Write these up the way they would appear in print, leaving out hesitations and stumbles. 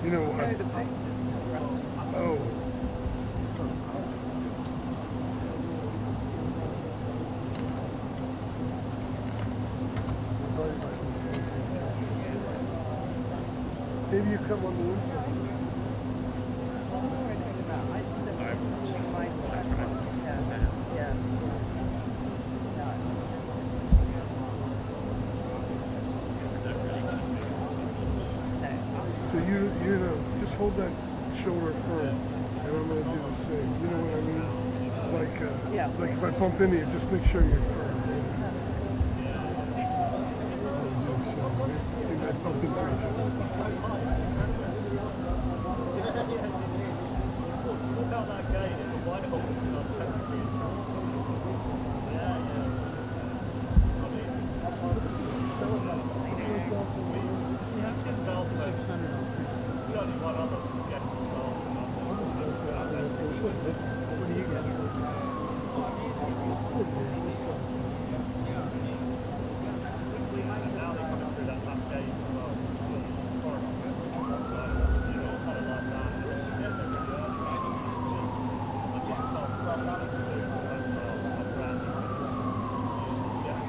You know, the post is rusty. Oh. Maybe you come on the inside. So you know, just hold that shoulder firm, and I'm going to do the same. You know what I mean? Like if I bump into you, just make sure you're firm. Certainly one of us will get some stuff. What do you get? And now they're coming through that back gate as well. So, you know, kind of like that. And they should get there really early. I just can't run myself to lose at that goal. So brand new. Yeah.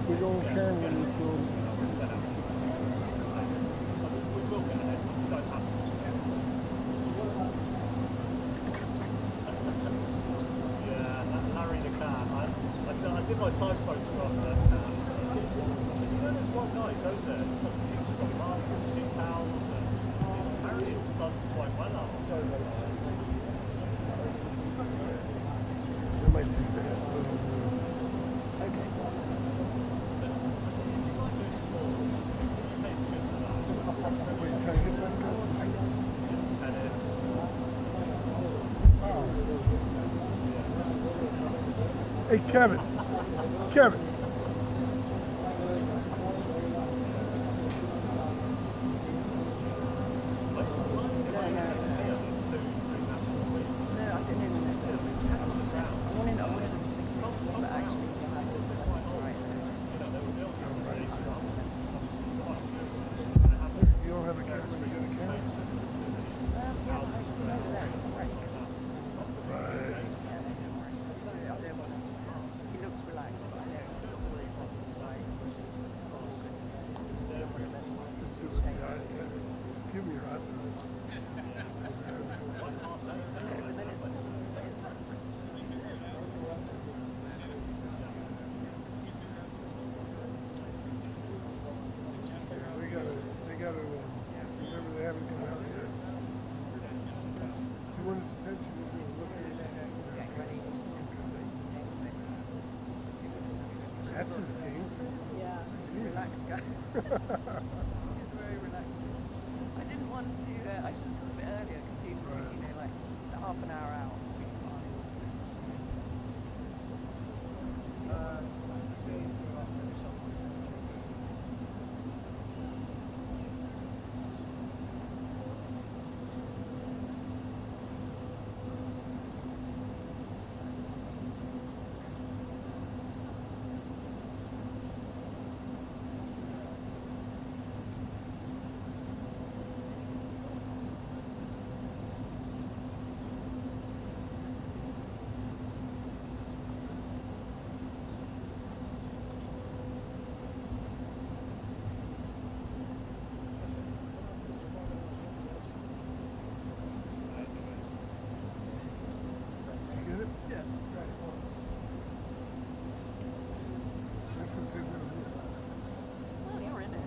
We go on camera when you film. Yeah, Larry the cat. I did my time photograph of that cat. You know, there's one guy who goes there, he's got pictures of mugs and tea towels, and apparently it does quite well out. It might be bad. Okay. Hey, Kevin. Kevin. That's his game. Yeah, he's a relaxed guy. He's very relaxed. I didn't want to. I should have come a bit earlier because he, like half an hour out would be fine. Well, you're in it.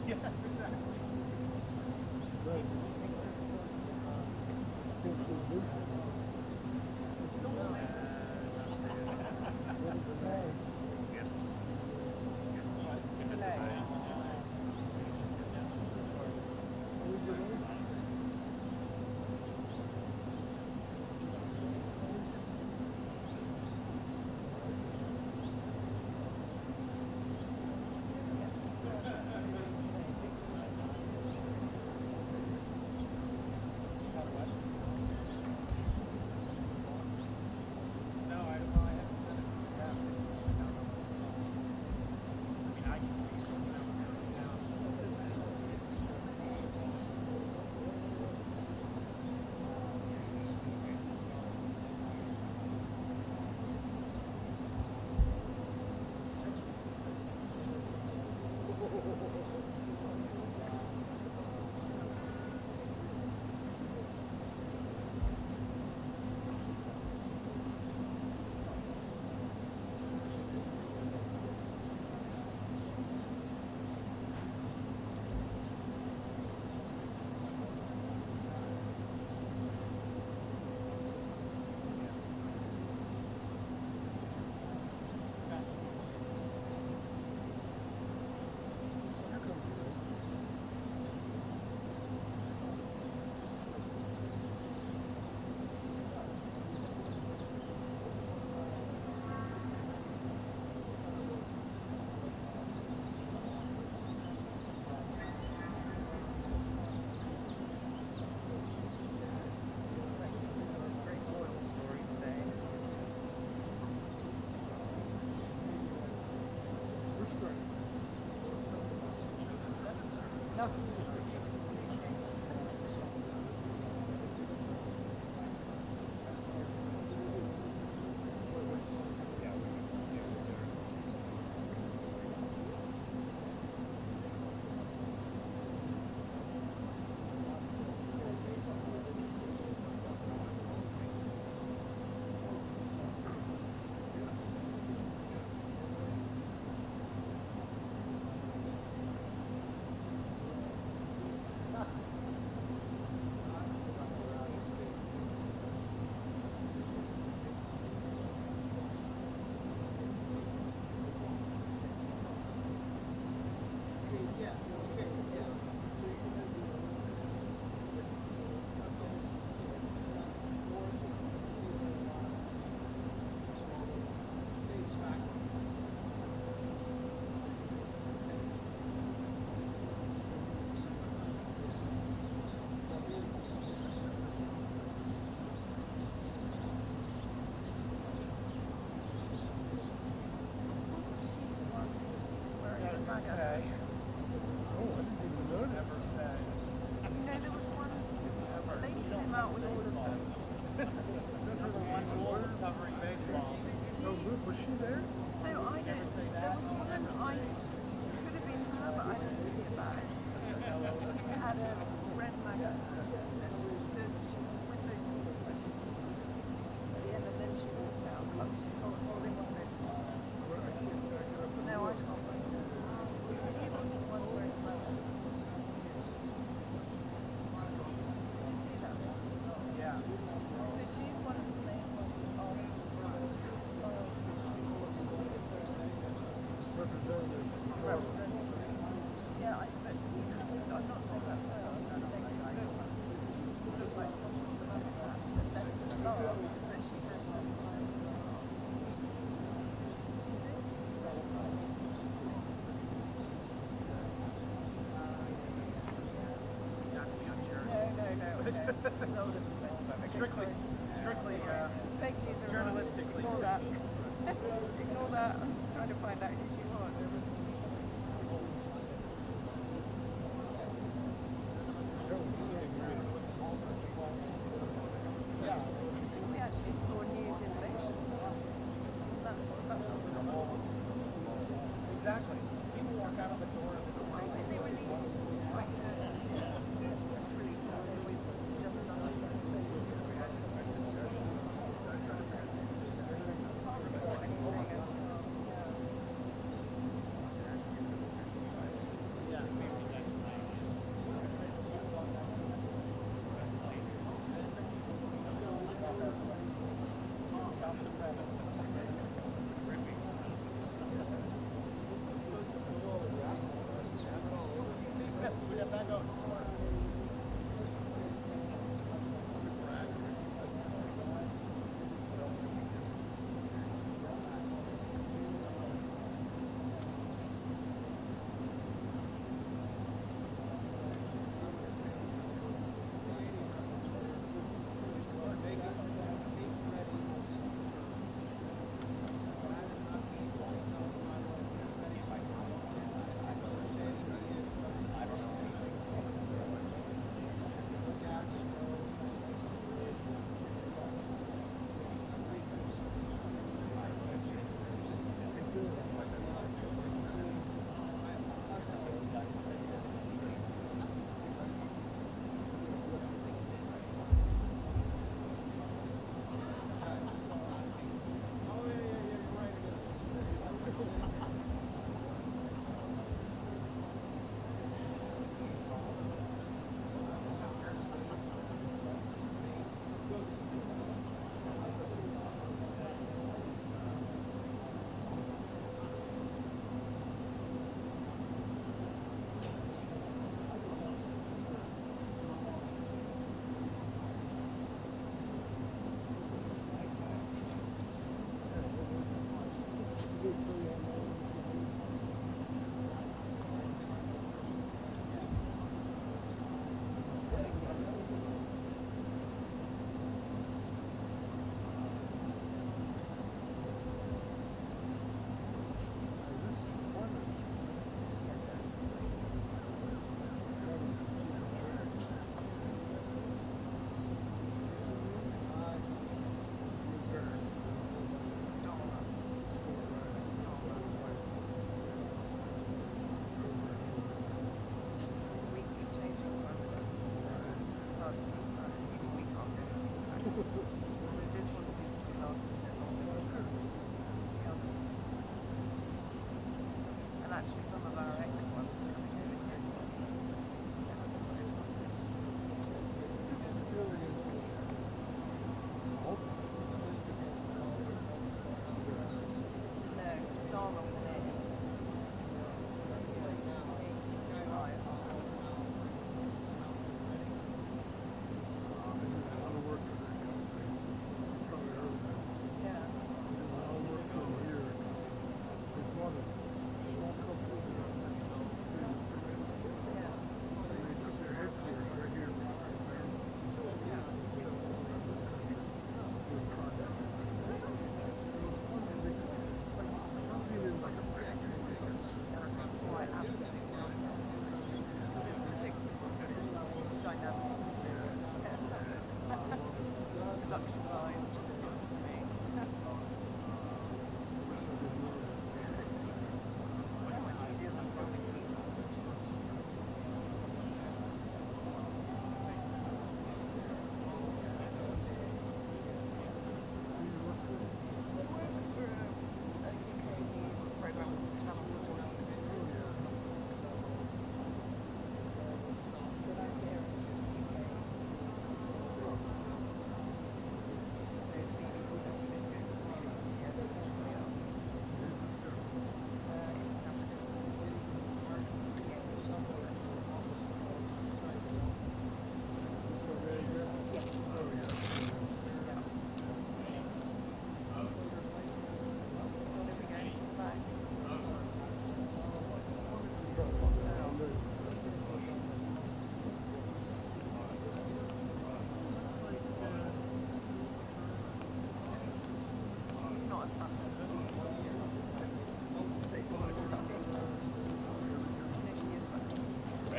Yes, exactly. older than 25. Okay, Strictly, sorry. strictly Fake news are journalistically Ignore that. Ignore that. I'm just trying to find out who she was. We actually saw news innovation. Exactly. People walk out of the door. When they release like a press release to say we've just done our first phase of anything until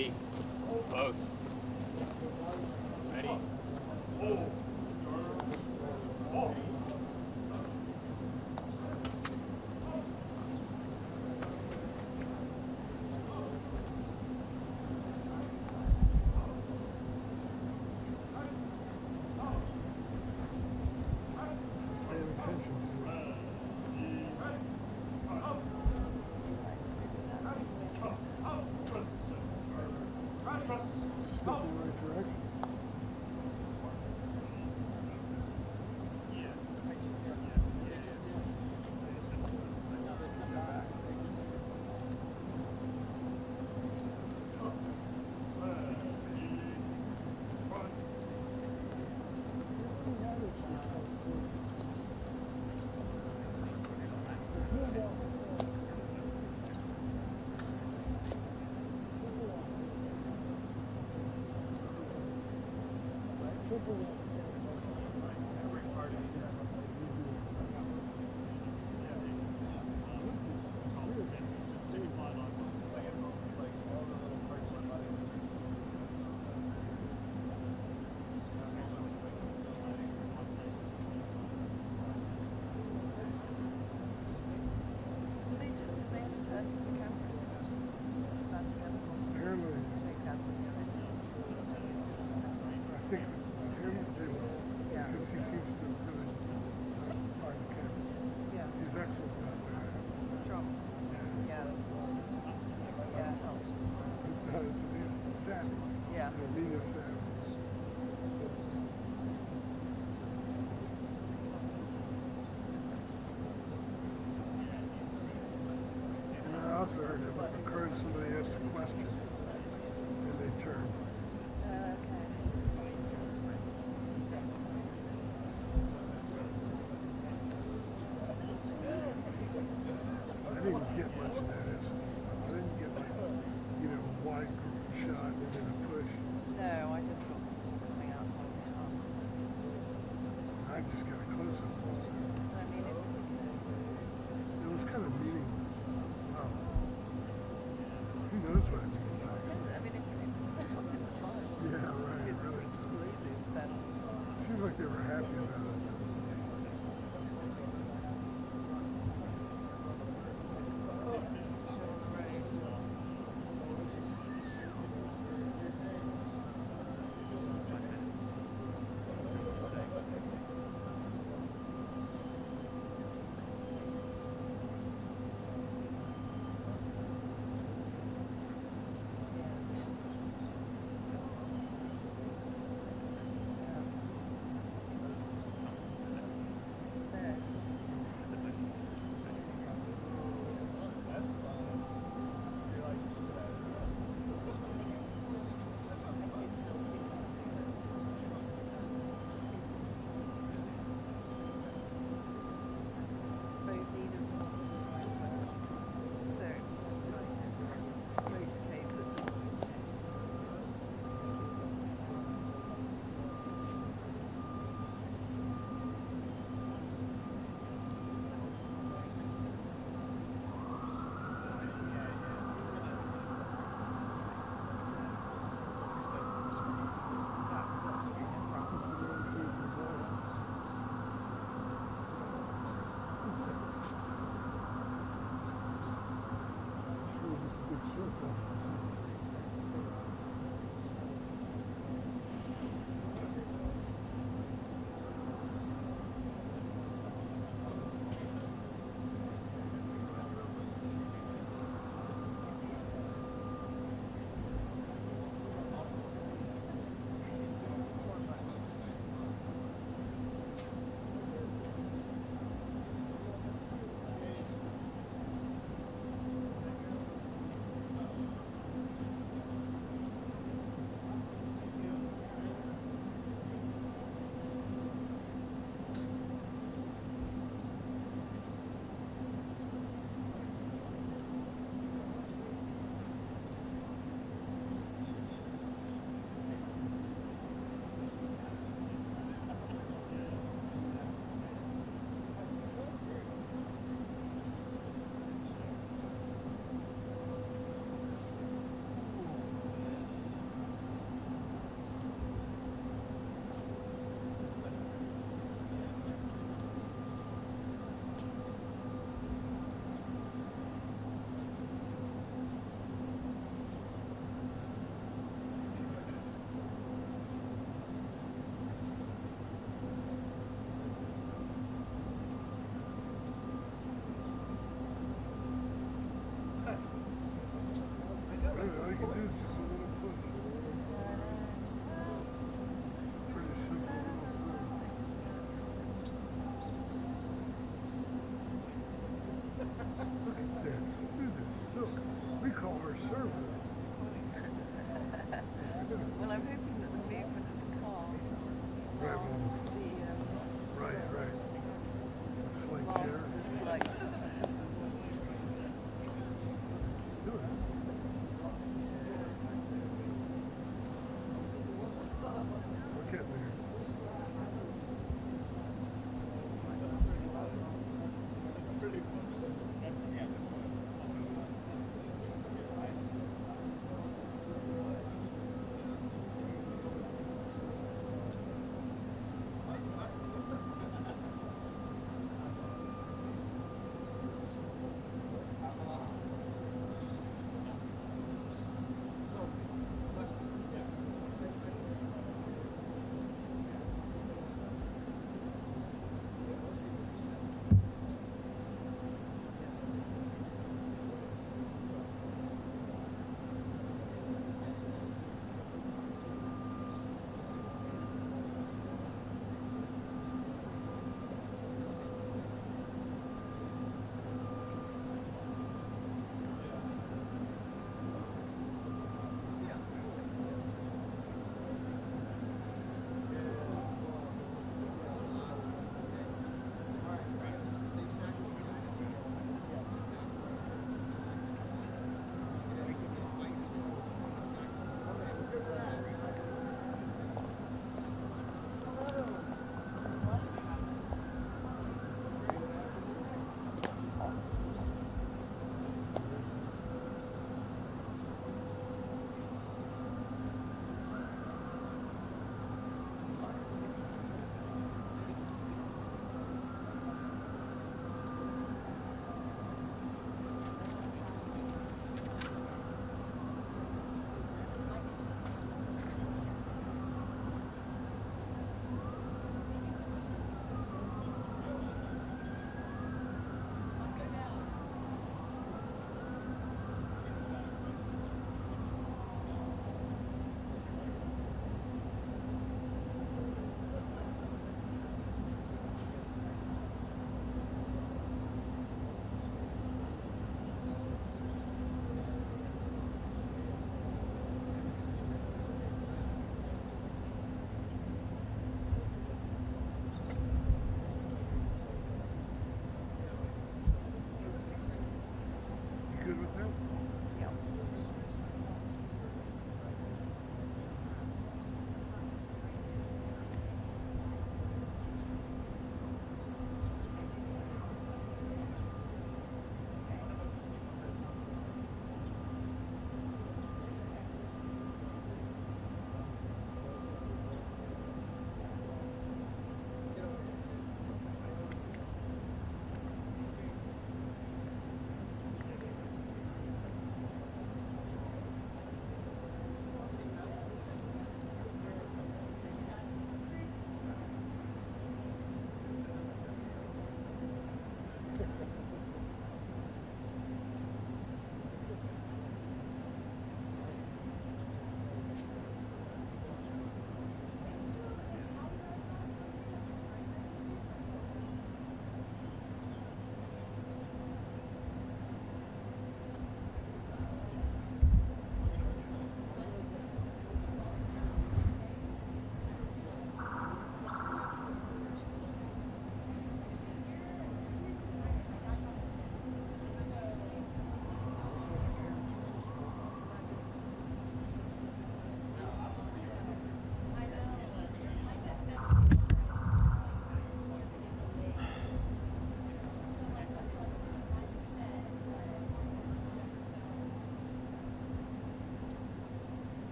Ready. Close. Ready. Paying attention to it. Step in the right direction. Apparently, I think him, they will, because he seems to really find the camera. Yeah. He's excellent out there. Trump. Yeah. Yeah. He's savvy. Yeah. Nina's savvy. And I also heard about the current somebody asked a question and they turned. I didn't get much of that instant stuff. I didn't get like, wide shot and then a push. No, I just got coming out holding it up. I just got a close up. I mean, It was kind of meaningless. Wow. Who knows what it's going to I mean, it depends what's in the file. Yeah, right. If it's Really. explosive, then Seems like they were happy about it.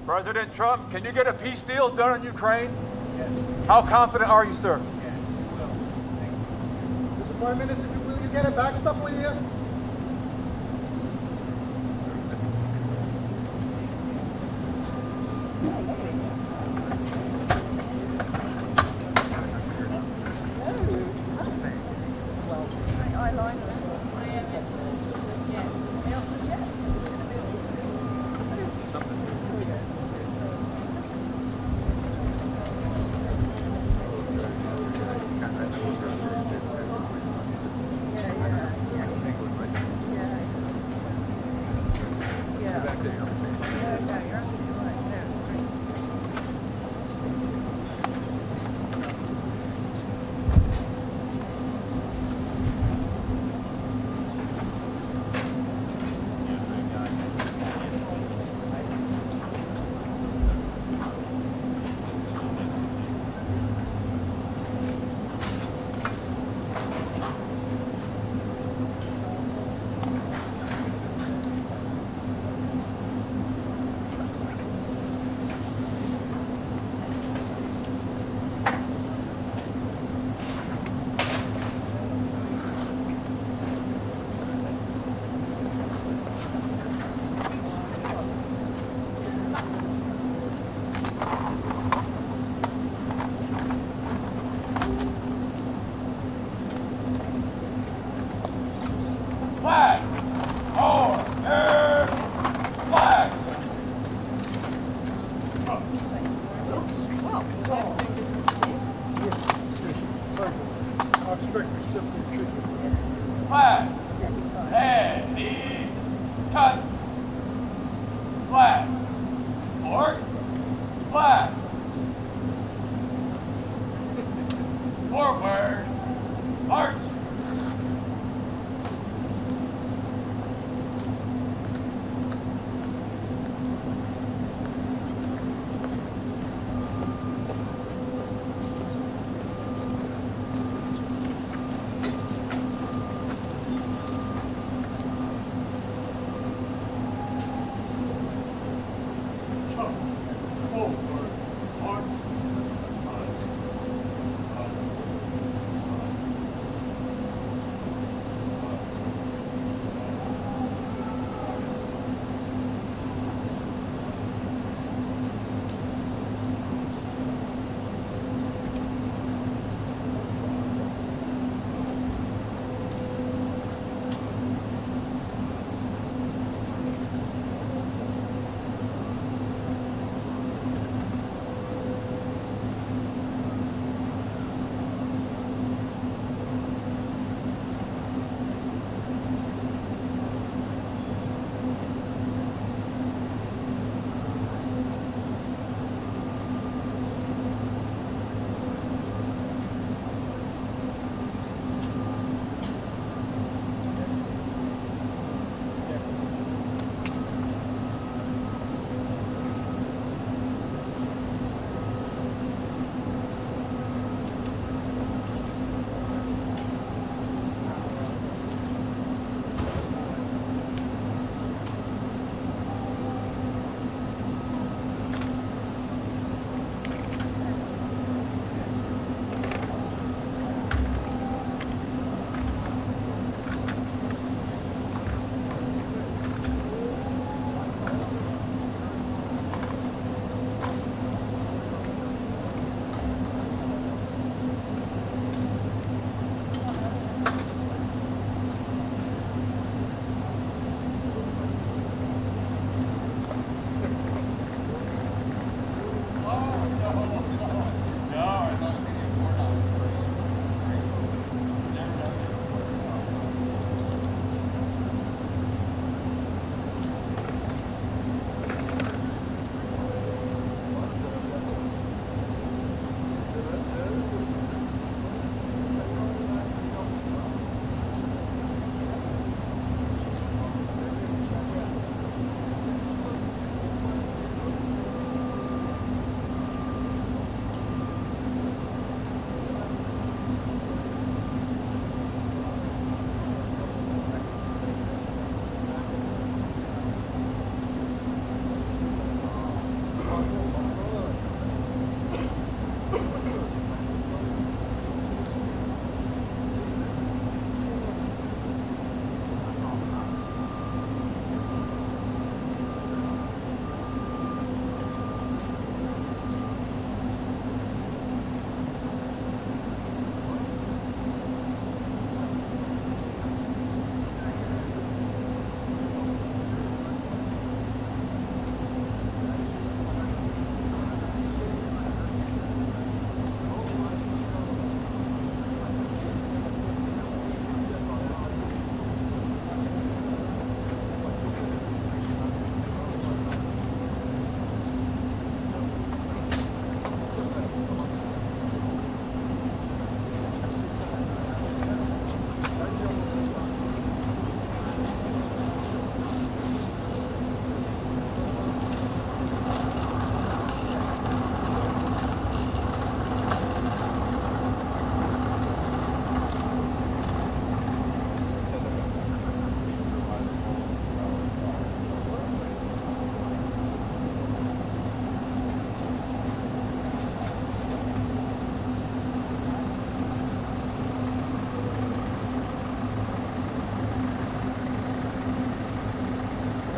President Trump, can you get a peace deal done in Ukraine? Yes. How confident are you, sir? Yeah, we will. Thank you. Mr. Prime Minister, will you get a backstop with you?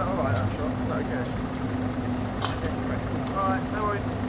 that alright, that shot? Is that okay? Yeah, great. Alright, no worries.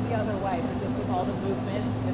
the other way, but just with all the movements.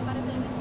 Para Televisión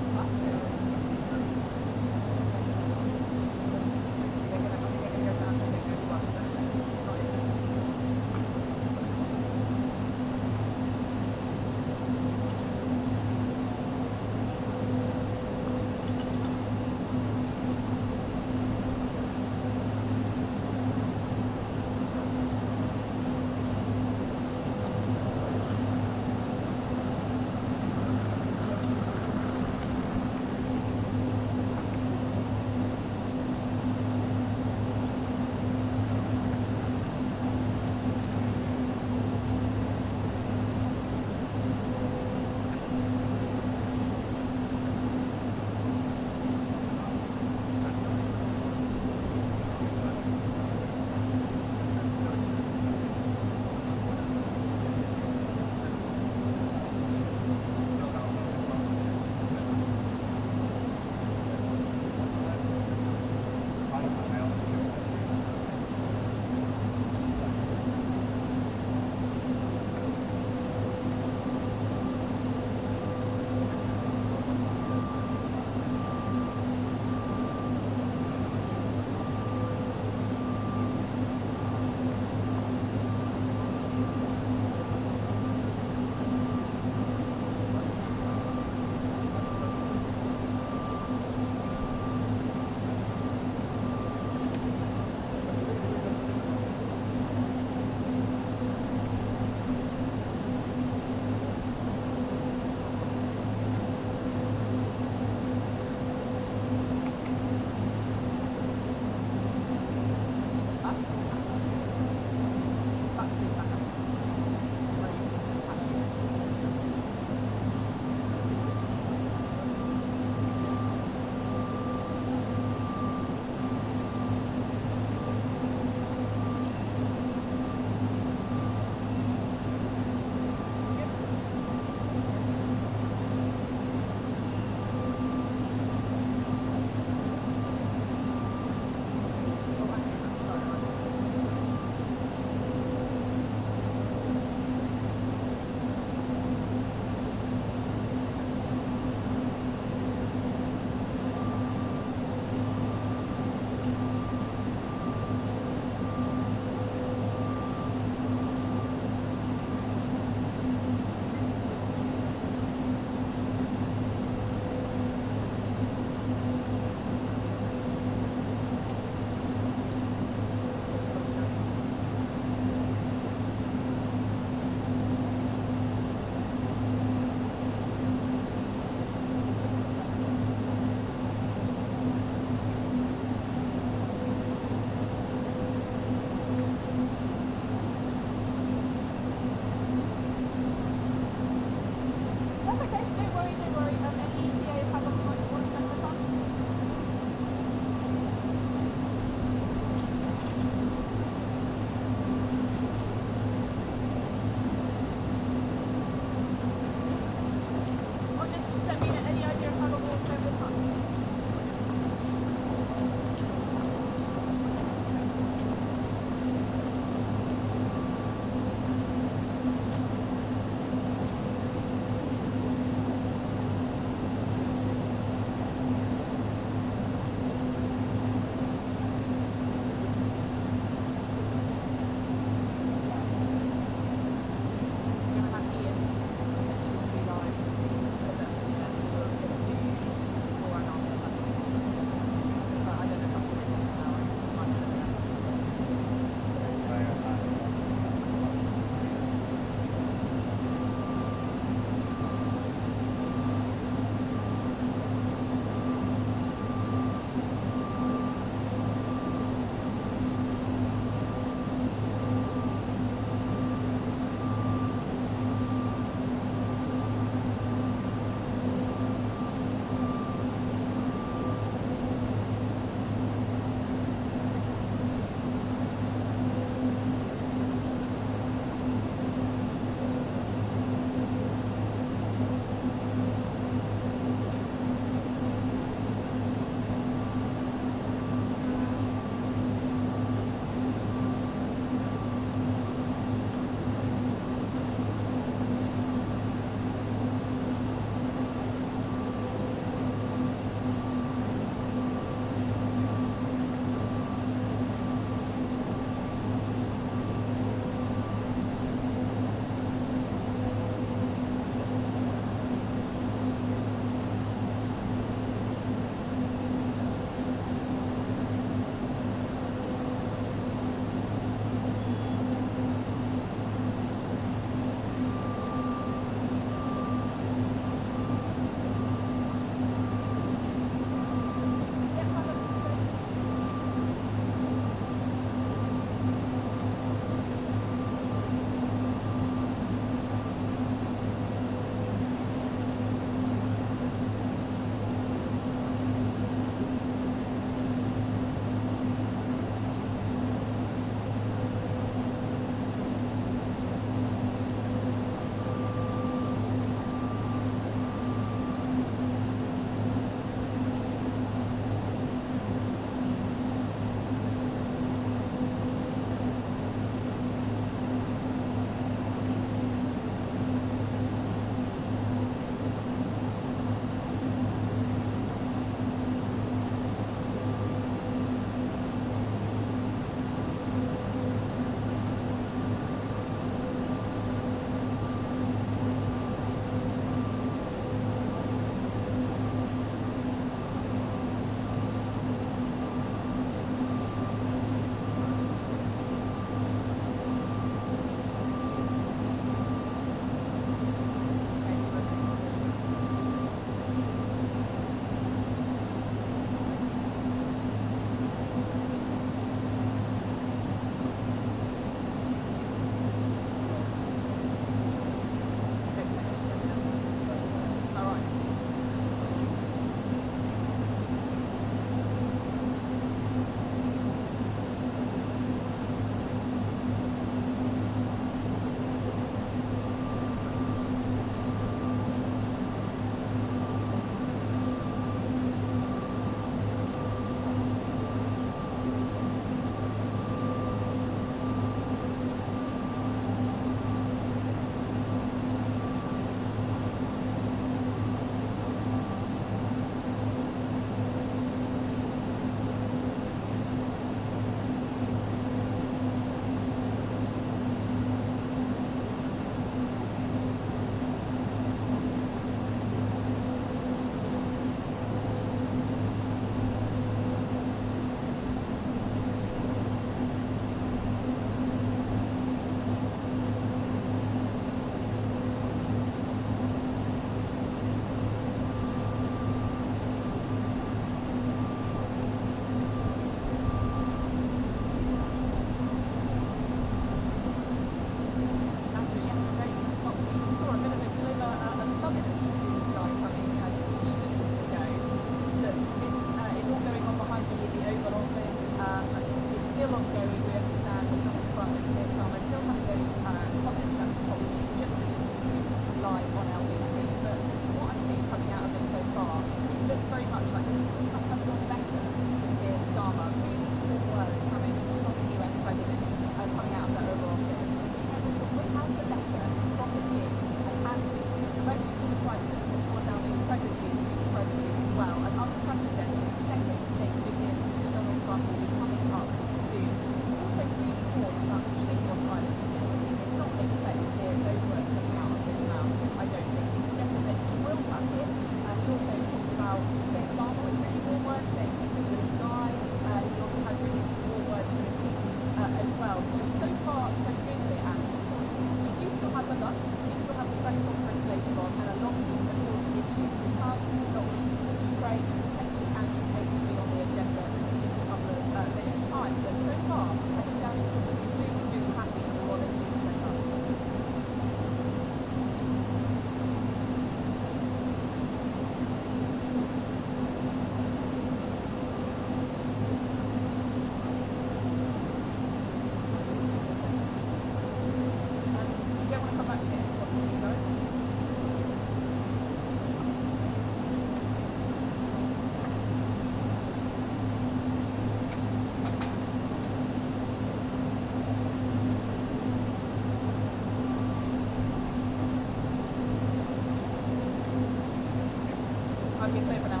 you're clear for now.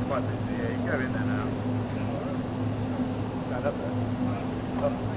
Quite busy, yeah, you go in there now. Stand up there. Up.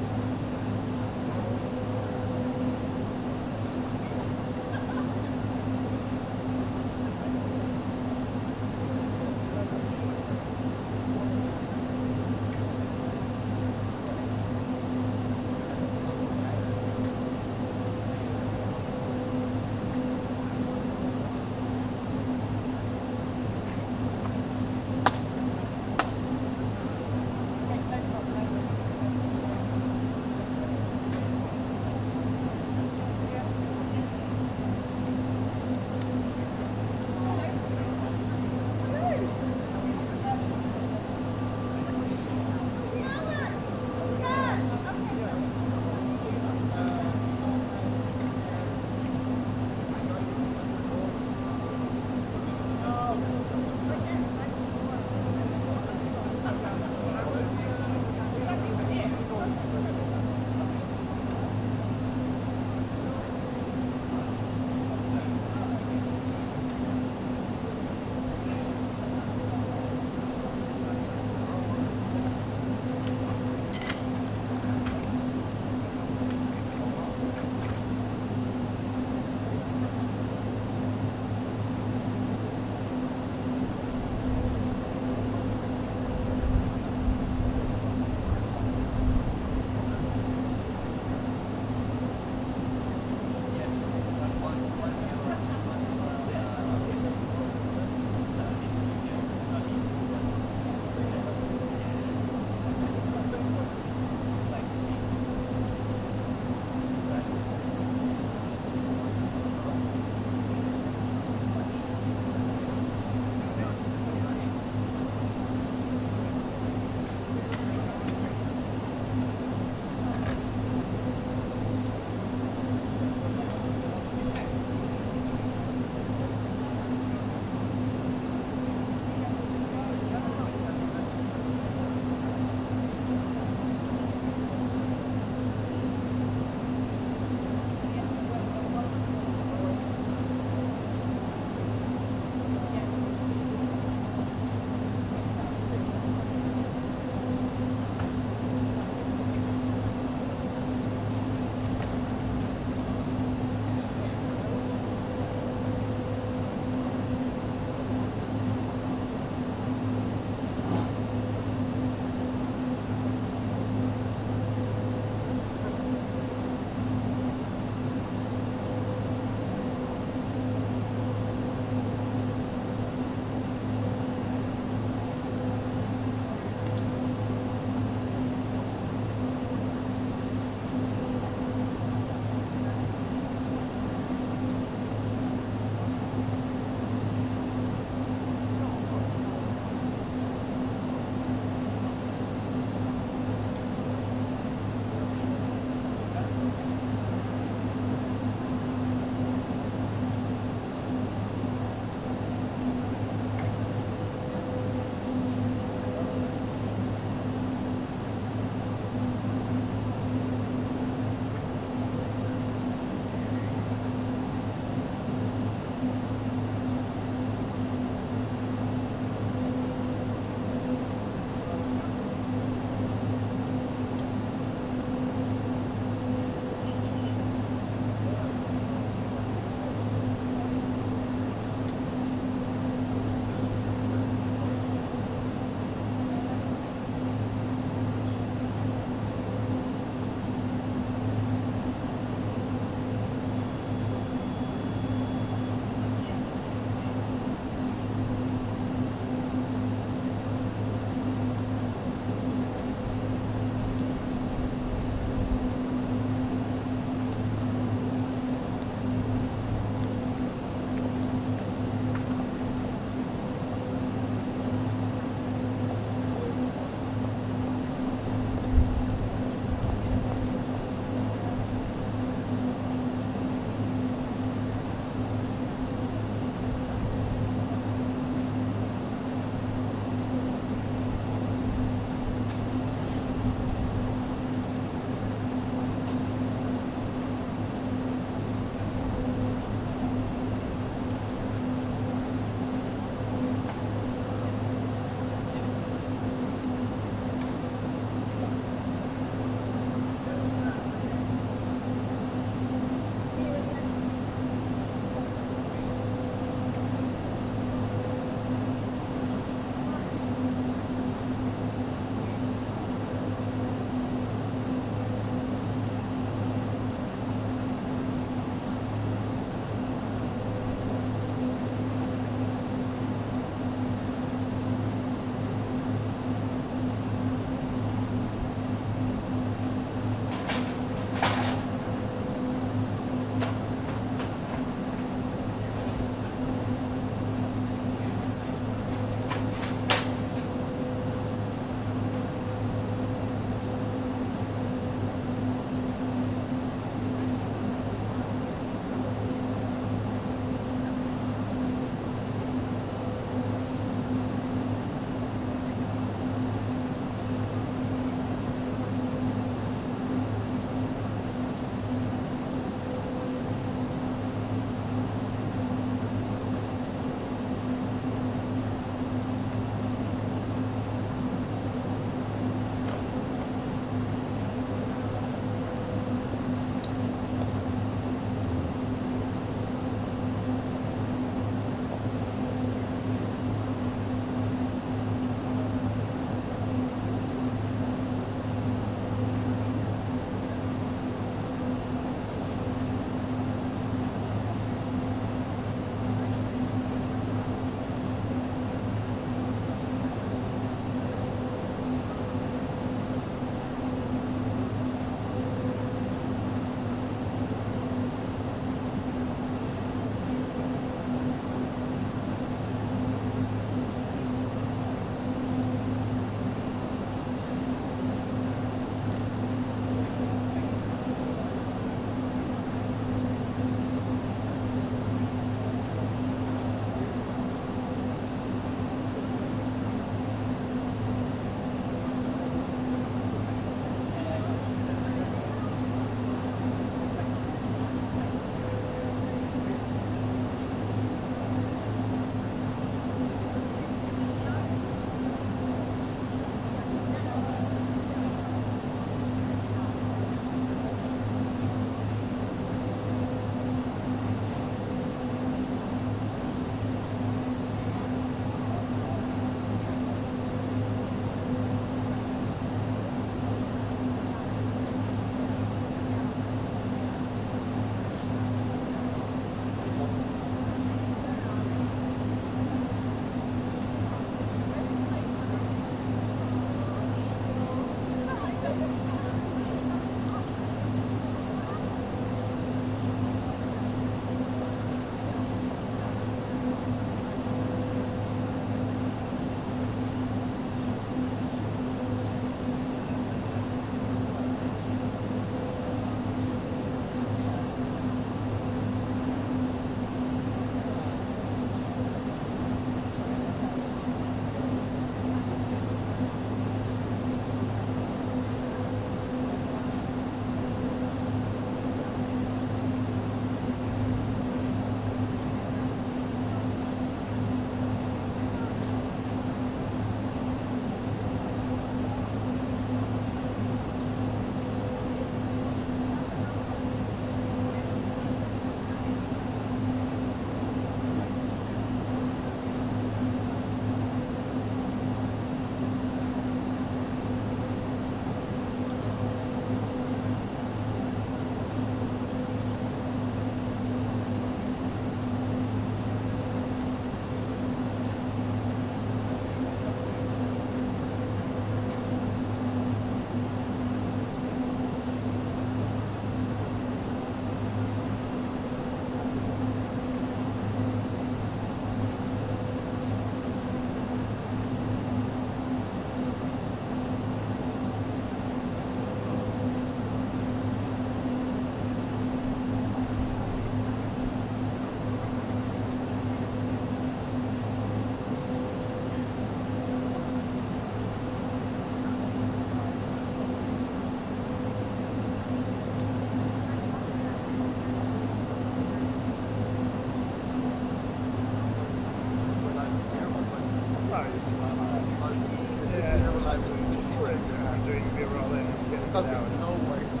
Okay, no worries.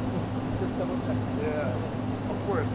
Just double check. Yeah, of course.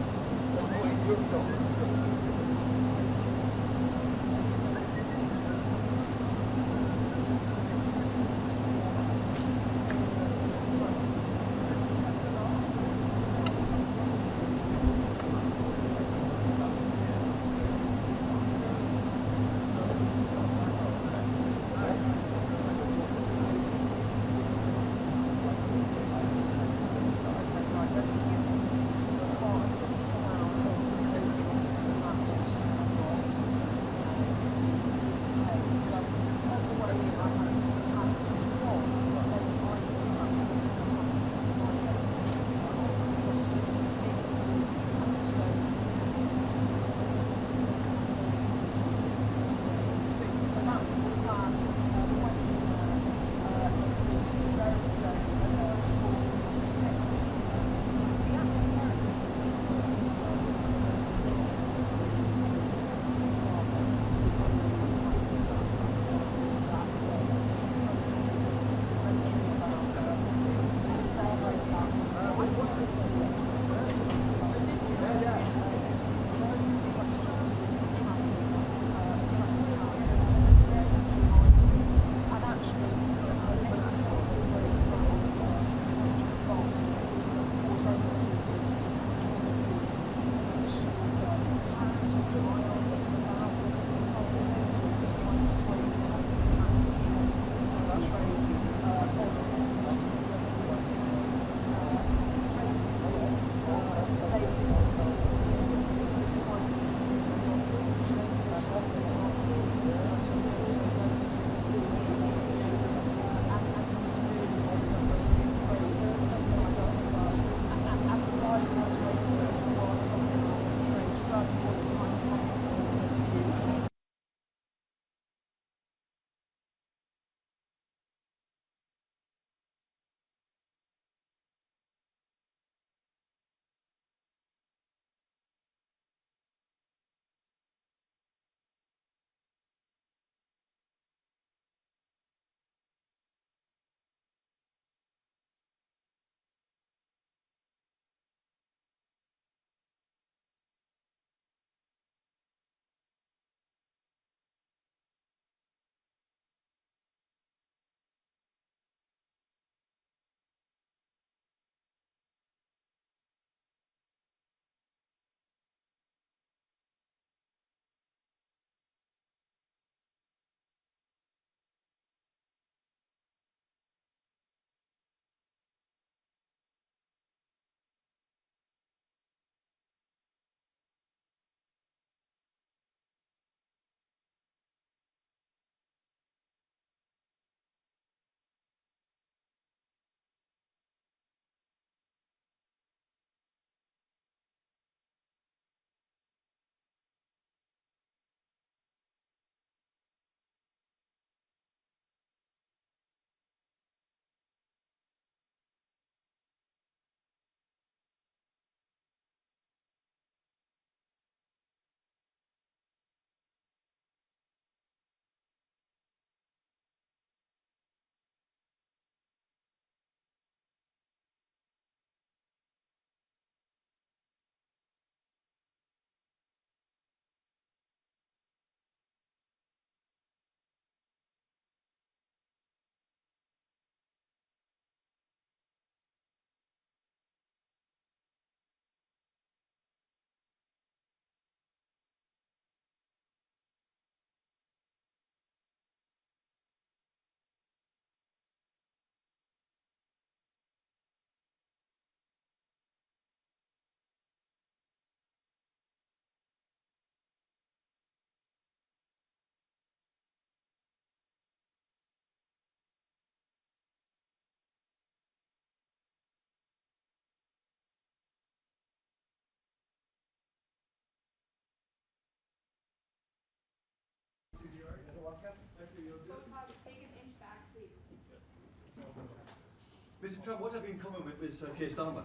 Mr. Trump, what have you in common with Keir Starmer?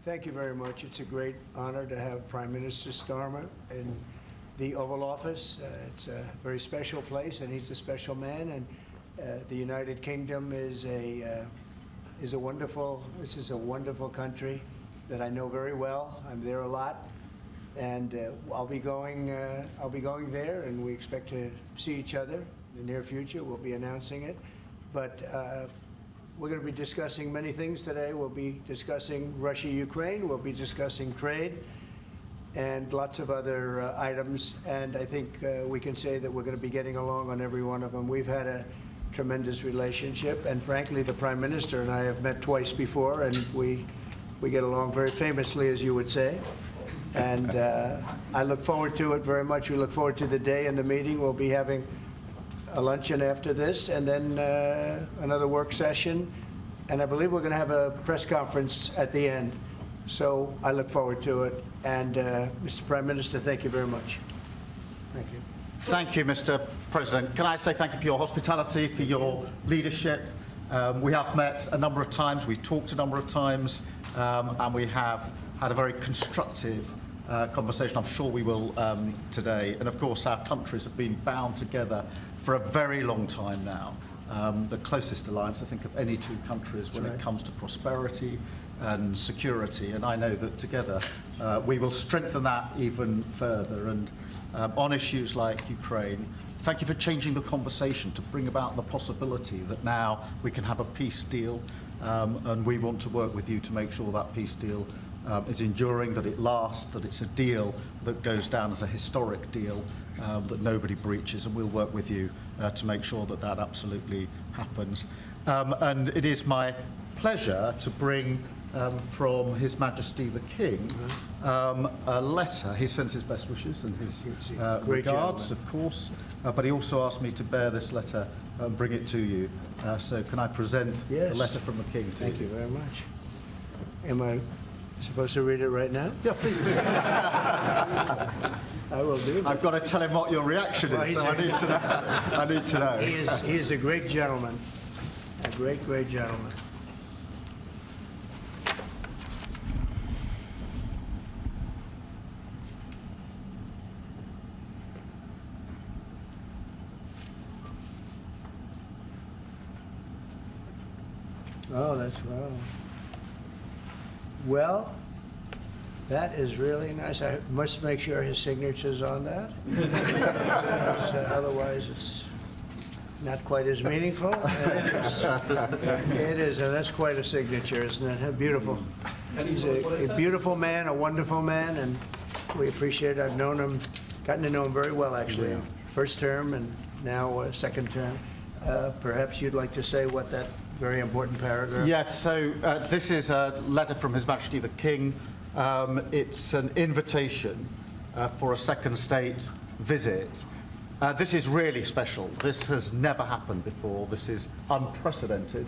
Thank you very much. It's a great honor to have Prime Minister Starmer in the Oval Office. It's a very special place, and he's a special man. And The United Kingdom is a wonderful country that I know very well. I'm there a lot, and I'll be going there, and we expect to see each other in the near future. We'll be announcing it, but we're going to be discussing many things today. We'll be discussing Russia-Ukraine. We'll be discussing trade and lots of other items. And I think we can say that we're going to be getting along on every one of them. We've had a tremendous relationship, and frankly, the Prime Minister and I have met twice before, and we get along very famously, as you would say. And I look forward to it very much. We look forward to the day and the meeting. We'll be having a luncheon after this, and then another work session. And I believe we're going to have a press conference at the end. So I look forward to it. And Mr. Prime Minister, thank you very much. Thank you. Thank you, Mr. President. Can I say thank you for your hospitality, for your leadership. We have met a number of times, we've talked a number of times, and we have had a very constructive conversation. I'm sure we will today. And of course, our countries have been bound together for a very long time now. The closest alliance, I think, of any two countries when it comes to prosperity and security. And I know that together we will strengthen that even further. And on issues like Ukraine, thank you for changing the conversation to bring about the possibility that now we can have a peace deal. And we want to work with you to make sure that peace deal is enduring, that it lasts, that it's a deal that goes down as a historic deal, that nobody breaches, and we'll work with you to make sure that that absolutely happens. And it is my pleasure to bring from His Majesty the King a letter. He sends his best wishes and his regards, of course, but he also asked me to bear this letter and bring it to you. So can I present the letter from the King to you? Thank you very much. Am I supposed to read it right now? Yeah, please do. I will do. I've got to tell him what your reaction is, so I need to know. I need to know. He is a great gentleman, a great, great gentleman. Oh, that's well. Well, that is really nice. I must make sure his signature's on that. Otherwise, it's not quite as meaningful. It is, and that's quite a signature, isn't it? Beautiful. He's a beautiful man, a wonderful man, and we appreciate it. I've known him, gotten to know him very well, actually. First term and now second term. Perhaps you'd like to say what that very important paragraph. Yes, so this is a letter from His Majesty the King. It's an invitation for a second state visit. This is really special. This has never happened before. This is unprecedented.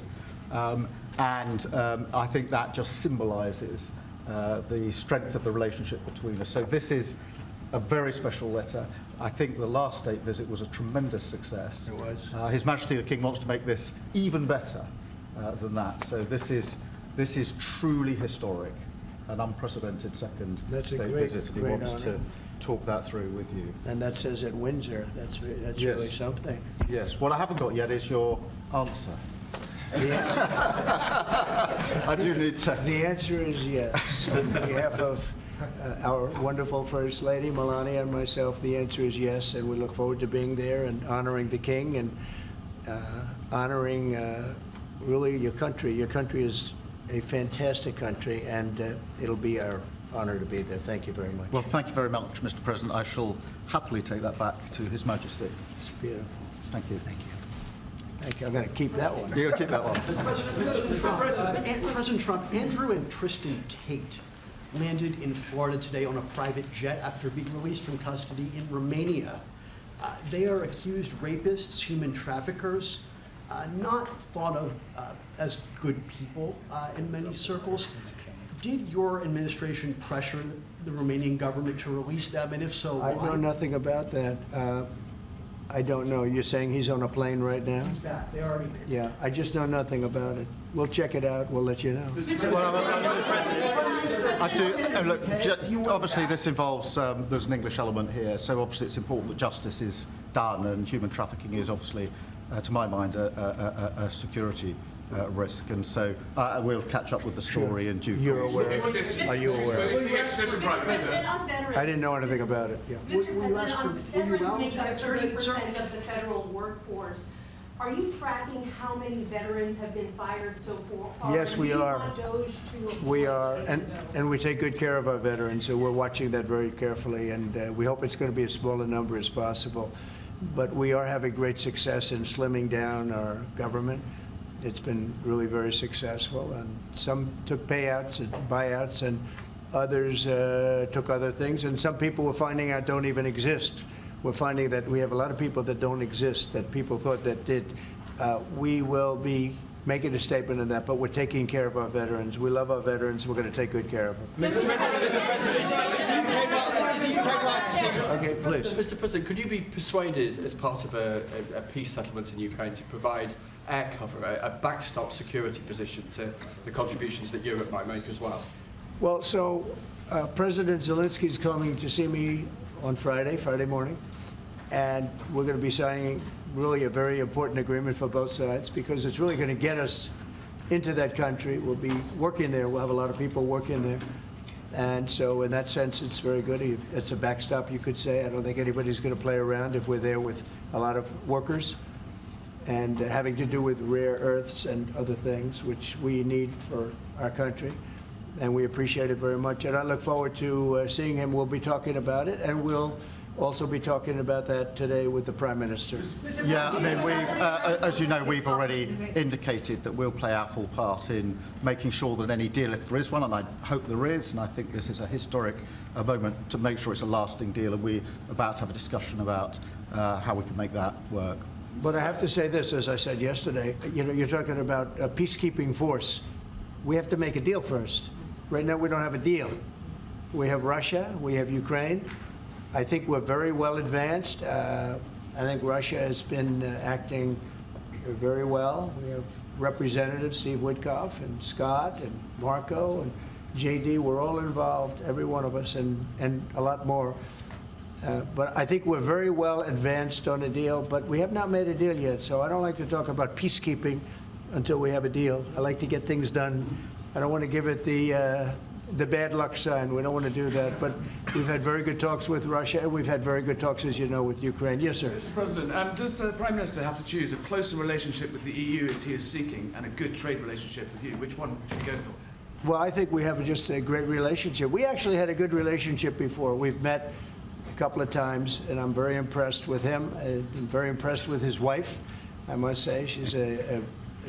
And I think that just symbolises the strength of the relationship between us. So this is a very special letter. I think the last state visit was a tremendous success. It was. His Majesty the King wants to make this even better than that. So this is truly historic, an unprecedented second state visit. He wants to talk that through with you. And that says at Windsor. That's really something. Yes. What I haven't got yet is your answer. I do need to. The answer is yes. On behalf of our wonderful First Lady, Melania, and myself, the answer is yes, and we look forward to being there and honoring the King and honoring really your country. Your country is a fantastic country, and it'll be our honor to be there. Thank you very much. Well, thank you very much, Mr. President. I shall happily take that back to His Majesty. It's beautiful. Thank you. Thank you. Thank you. I'm going to keep that one. You'll keep that one. President Trump, Andrew and Tristan Tate landed in Florida today on a private jet after being released from custody in Romania. They are accused rapists, human traffickers, not thought of as good people in many circles. Did your administration pressure the Romanian government to release them, and if so, why? I know nothing about that. I don't know. You're saying he's on a plane right now? He's back. They already made it. Yeah, I just know nothing about it. We'll check it out. We'll let you know. I do. Look, obviously this involves, there's an English element here, so obviously it's important that justice is done, and human trafficking is obviously to my mind, a security risk. And so I will catch up with the story in due course. You're aware? Are you aware? Mr. President, on veterans. I didn't know anything about it. Yeah. Mr. President, on veterans make up 30% of the federal workforce. Are you tracking how many veterans have been fired so far? Yes, we are. We are, and we take good care of our veterans, so we're watching that very carefully, and we hope it's going to be as small a number as possible. But we are having great success in slimming down our government. It's been really very successful, and some took payouts and buyouts, and others took other things, and some people we're finding out don't even exist. We're finding that we have a lot of people that don't exist, that people thought that did. We will be making a statement on that, but we're taking care of our veterans. We love our veterans. We're going to take good care of them. Okay, please. Mr. President, could you be persuaded as part of a peace settlement in Ukraine to provide air cover, a backstop security position to the contributions that Europe might make as well? Well, so President Zelensky's coming to see me on Friday morning, and we're going to be signing really a very important agreement for both sides, because it's really going to get us into that country. We'll be working there. We'll have a lot of people working there. And so in that sense, it's very good. It's a backstop, you could say. I don't think anybody's going to play around if we're there with a lot of workers and having to do with rare earths and other things, which we need for our country. And we appreciate it very much. And I look forward to seeing him. We'll be talking about it, and we'll also be talking about that today with the Prime Minister. Yeah, I mean, as you know, we've already indicated that we'll play our full part in making sure that any deal, if there is one, and I hope there is, and I think this is a historic moment to make sure it's a lasting deal, and we're about to have a discussion about how we can make that work. But I have to say this, as I said yesterday, you know, you're talking about a peacekeeping force. We have to make a deal first. Right now, we don't have a deal. We have Russia, we have Ukraine. I think we're very well advanced. I think Russia has been acting very well. We have Representatives Steve Witkoff and Scott and Marco and JD. We're all involved, every one of us, and a lot more. But I think we're very well advanced on a deal, but we have not made a deal yet. So I don't like to talk about peacekeeping until we have a deal. I like to get things done. I don't want to give it the bad luck sign. We don't want to do that. But we've had very good talks with Russia, and we've had very good talks, as you know, with Ukraine. Yes, sir. Mr. President, does the Prime Minister have to choose a closer relationship with the EU as he is seeking and a good trade relationship with you? Which one should he go for? Well, I think we have just a great relationship. We actually had a good relationship before. We've met a couple of times, and I'm very impressed with him. I'm very impressed with his wife, I must say. She's a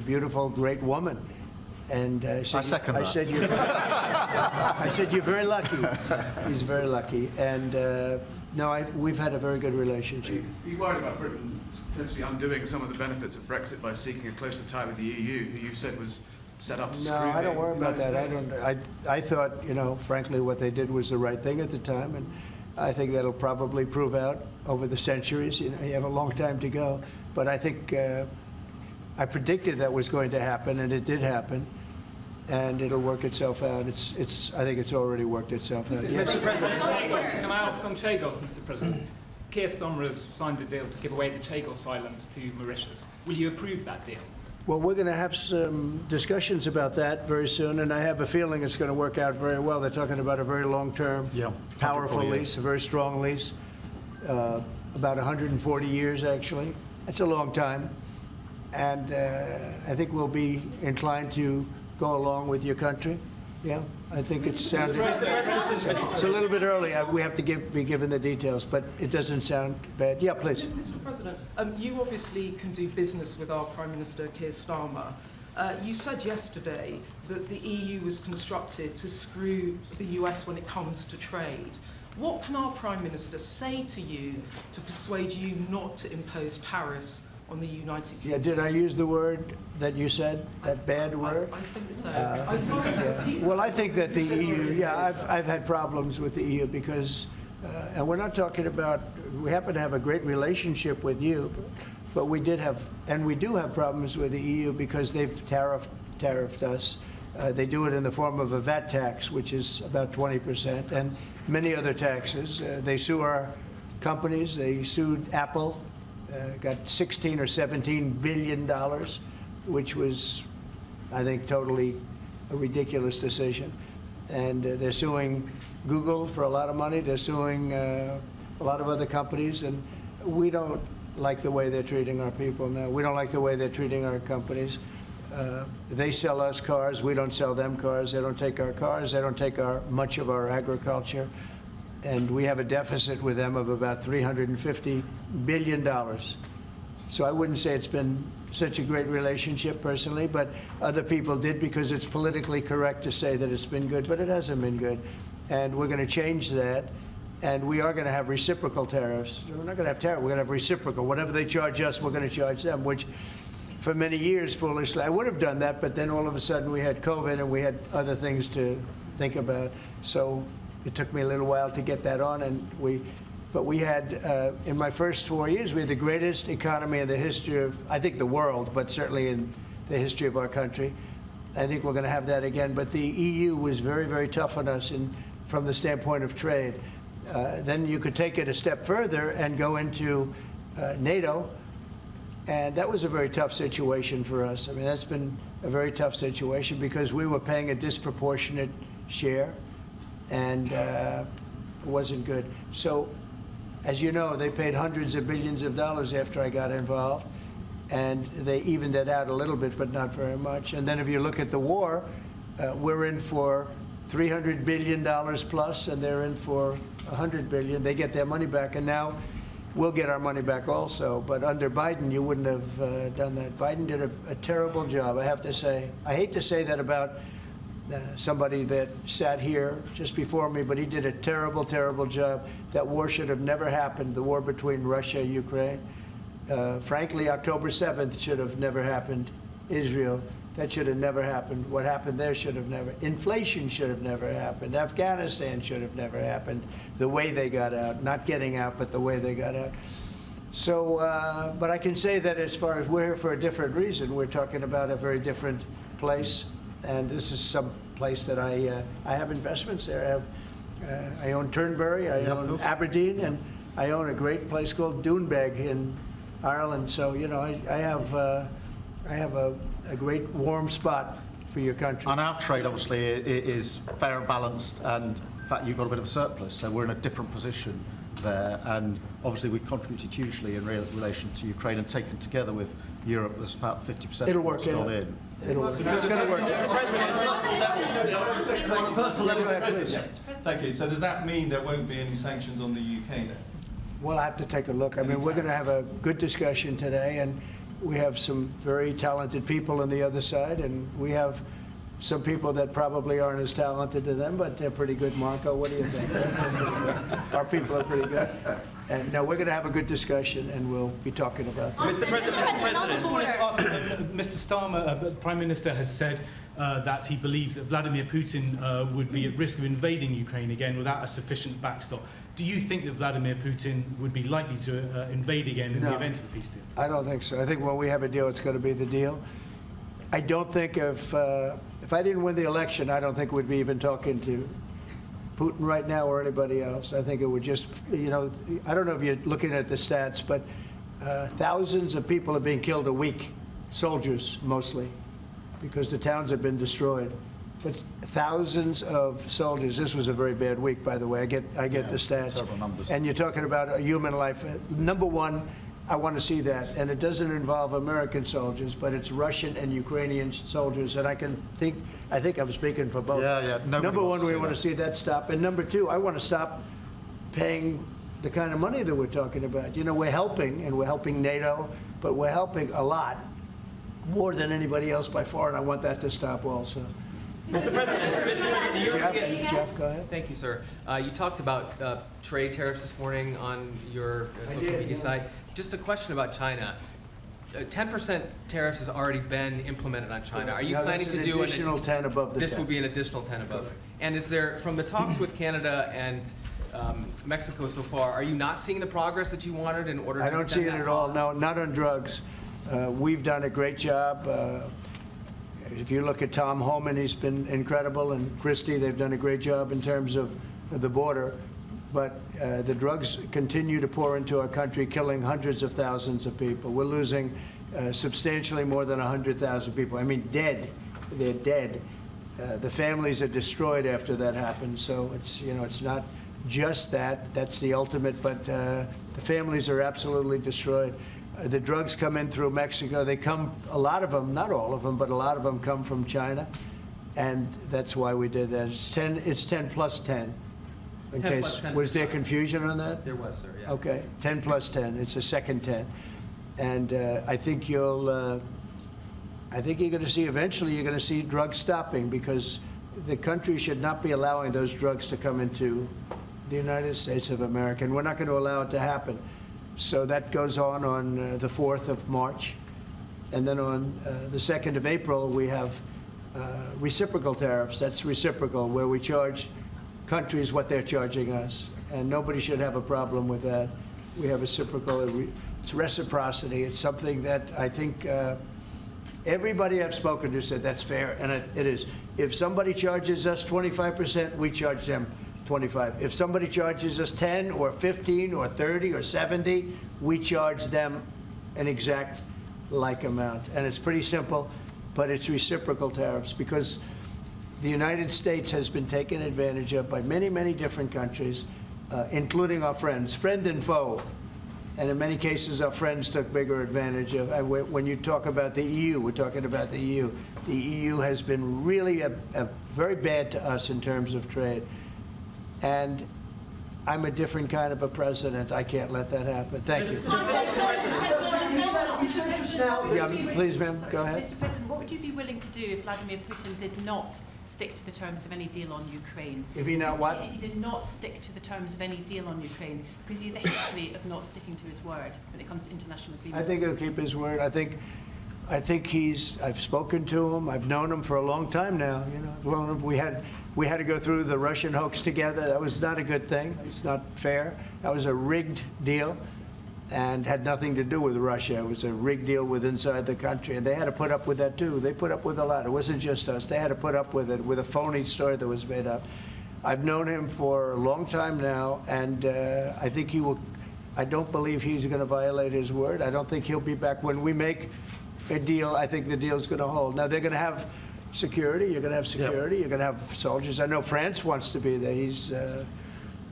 beautiful, great woman. And I said, I said, you're very lucky. He's very lucky. And no, we've had a very good relationship. He's worried about Britain potentially undoing some of the benefits of Brexit by seeking a closer tie with the EU, who you said was set up to screw the No, I don't worry about that. States. I thought, you know, frankly, what they did was the right thing at the time, and I think that'll probably prove out over the centuries. You know, you have a long time to go. But I think I predicted that was going to happen, and it did happen, and it'll work itself out. I think it's already worked itself out. Mr. President, can I ask on Chagos, Mr. President? Keir Starmer has signed a deal to give away the Chagos Islands to Mauritius. Will you approve that deal? Well, we're going to have some discussions about that very soon, and I have a feeling it's going to work out very well. They're talking about a very long-term, powerful lease, a very strong lease, about 140 years, actually. That's a long time. And I think we'll be inclined to go along with your country. Yeah, I think it's sounding. It's a little bit early. We have to be given the details, but it doesn't sound bad. Yeah, please. Mr. President, you obviously can do business with our Prime Minister, Keir Starmer. You said yesterday that the EU was constructed to screw the US when it comes to trade. What can our Prime Minister say to you to persuade you not to impose tariffs on the United Kingdom? Yeah, did I use the word that you said, that bad word? I think so. Well, I think that the EU, I've had problems with the EU because, and we're not talking about, we happen to have a great relationship with you, but we did have, and we do have problems with the EU because they've tariffed us. They do it in the form of a VAT tax, which is about 20%, and many other taxes. They sue our companies. They sued Apple. got 16 or 17 billion dollars, which was, I think, totally a ridiculous decision. And they're suing Google for a lot of money. They're suing a lot of other companies, and we don't like the way they're treating our people now. We don't like the way they're treating our companies. They sell us cars. We don't sell them cars. They don't take our cars. They don't take much of our agriculture. And we have a deficit with them of about $350 billion. So I wouldn't say it's been such a great relationship personally, but other people did because it's politically correct to say that it's been good, but it hasn't been good. And we're going to change that. And we are going to have reciprocal tariffs. We're not going to have tariffs. We're going to have reciprocal. Whatever they charge us, we're going to charge them, which for many years, foolishly, I would have done that, but then all of a sudden we had COVID and we had other things to think about. So it took me a little while to get that on, but we had, in my first 4 years, we had the greatest economy in the history of, I think, the world, but certainly in the history of our country. I think we're going to have that again, but the EU was very, very tough on us from the standpoint of trade. Then you could take it a step further and go into NATO, and that was a very tough situation for us. I mean, that's been a very tough situation because we were paying a disproportionate share, and it wasn't good. So, as you know, they paid hundreds of billions of dollars after I got involved, and they evened it out a little bit, but not very much. And then if you look at the war, we're in for $300 billion plus, and they're in for $100 billion. They get their money back, and now we'll get our money back also. But under Biden, you wouldn't have done that. Biden did a terrible job, I have to say. I hate to say that about somebody that sat here just before me, but he did a terrible, terrible job. That war should have never happened, the war between Russia and Ukraine. Frankly, October 7th should have never happened. Israel, that should have never happened. What happened there should have never. Inflation should have never happened. Afghanistan should have never happened. The way they got out, not getting out, but the way they got out. So, but I can say that as far as we're here for a different reason, we're talking about a very different place, and this is some place that I have investments there. I own Turnberry, I own Aberdeen, and I own a great place called Doonbeg in Ireland. So, you know, I have a great warm spot for your country. And our trade, obviously, is fair and balanced, and in fact, you've got a bit of a surplus, so we're in a different position there. And obviously, we contributed hugely in relation to Ukraine, and taken together with Europe, there's about 50% It'll of what's work, gone yeah. in. It'll work. It's going to work. On a personal level, thank you. So does that mean there won't be any sanctions on the UK then? Well, I have to take a look. I mean, we're going to have a good discussion today, and we have some very talented people on the other side, and we have some people that probably aren't as talented as them, but they're pretty good. Marco, what do you think? Our people are pretty good. And now we're going to have a good discussion, and we'll be talking about that. Mr. President, I just wanted to ask, Mr. Starmer, the Prime Minister has said that he believes that Vladimir Putin would be at risk of invading Ukraine again without a sufficient backstop. Do you think that Vladimir Putin would be likely to invade again in the event of a peace deal? I don't think so. I think when we have a deal, it's going to be the deal. I don't think if I didn't win the election, I don't think we'd be even talking to Putin right now or anybody else. I think it would just, you know, I don't know if you're looking at the stats, but thousands of people are being killed a week, soldiers mostly, because the towns have been destroyed. But thousands of soldiers. This was a very bad week, by the way. I get the stats. Several numbers. And you're talking about a human life. Number one, I want to see that, and it doesn't involve American soldiers, but it's Russian and Ukrainian soldiers, and I think I'm speaking for both. Yeah. Number one, we want to see that stop, and number two, I want to stop paying the kind of money that we're talking about. You know, we're helping, and we're helping NATO, but we're helping a lot, more than anybody else by far, and I want that to stop also. Mr. President, the European... Jeff, go ahead. Thank you, sir. You talked about trade tariffs this morning on your social media site. Just a question about China. 10% tariffs has already been implemented on China. Are you planning to do an additional 10 above the 10? This will be an additional 10 above. And is there, from the talks with Canada and Mexico so far, are you not seeing the progress that you wanted in order to I don't see it at all. No, not on drugs. We've done a great job. If you look at Tom Homan, he's been incredible, and Christie, they've done a great job in terms of the border. but the drugs continue to pour into our country, killing hundreds of thousands of people. We're losing substantially more than 100,000 people. I mean, dead. They're dead. The families are destroyed after that happens. So it's, you know, it's not just that. That's the ultimate, but the families are absolutely destroyed. The drugs come in through Mexico. They come, a lot of them, not all of them, but a lot of them come from China. And that's why we did that. It's 10 plus 10. In 10 case, plus 10 was there confusion on that? There was, sir, yeah. Okay, 10 plus 10. It's a second 10. And I think you'll, I think you're going to see, eventually you're going to see drugs stopping, because the country should not be allowing those drugs to come into the United States of America, and we're not going to allow it to happen. So that goes on the 4th of March. And then on the 2nd of April, we have reciprocal tariffs. That's reciprocal, where we charge countries what they're charging us, and nobody should have a problem with that. We have reciprocal. It's reciprocity. It's something that I think everybody I've spoken to said that's fair, and it is. If somebody charges us 25%, we charge them 25. If somebody charges us 10 or 15 or 30 or 70, we charge them an exact like amount. And it's pretty simple, but it's reciprocal tariffs, because the United States has been taken advantage of by many, many different countries, including our friends, friend and foe. And in many cases, our friends took bigger advantage of. And when you talk about the EU, we're talking about the EU. The EU has been really very bad to us in terms of trade. And I'm a different kind of a president. I can't let that happen. Thank you. You said just now. Yeah, please, ma'am, go ahead. Mr. President, what would you be willing to do if Vladimir Putin did not stick to the terms of any deal on Ukraine? If he not what? If he did not stick to the terms of any deal on Ukraine, because he has a history of not sticking to his word when it comes to international agreements. I think he'll keep his word. I think I've spoken to him. I've known him for a long time now. You know, I've known him. We had to go through the Russian hoax together. That was not a good thing. It's not fair. That was a rigged deal, and had nothing to do with Russia. It was a rigged deal with inside the country, and they had to put up with that too. They put up with a lot. It wasn't just us. They had to put up with it, with a phony story that was made up. I've known him for a long time now, and I think he will. I don't believe he's going to violate his word. I don't think he'll be back. When we make a deal, I think the deal's going to hold. Now, they're going to have security. You're going to have security. Yep. You're going to have soldiers. I know France wants to be there. He's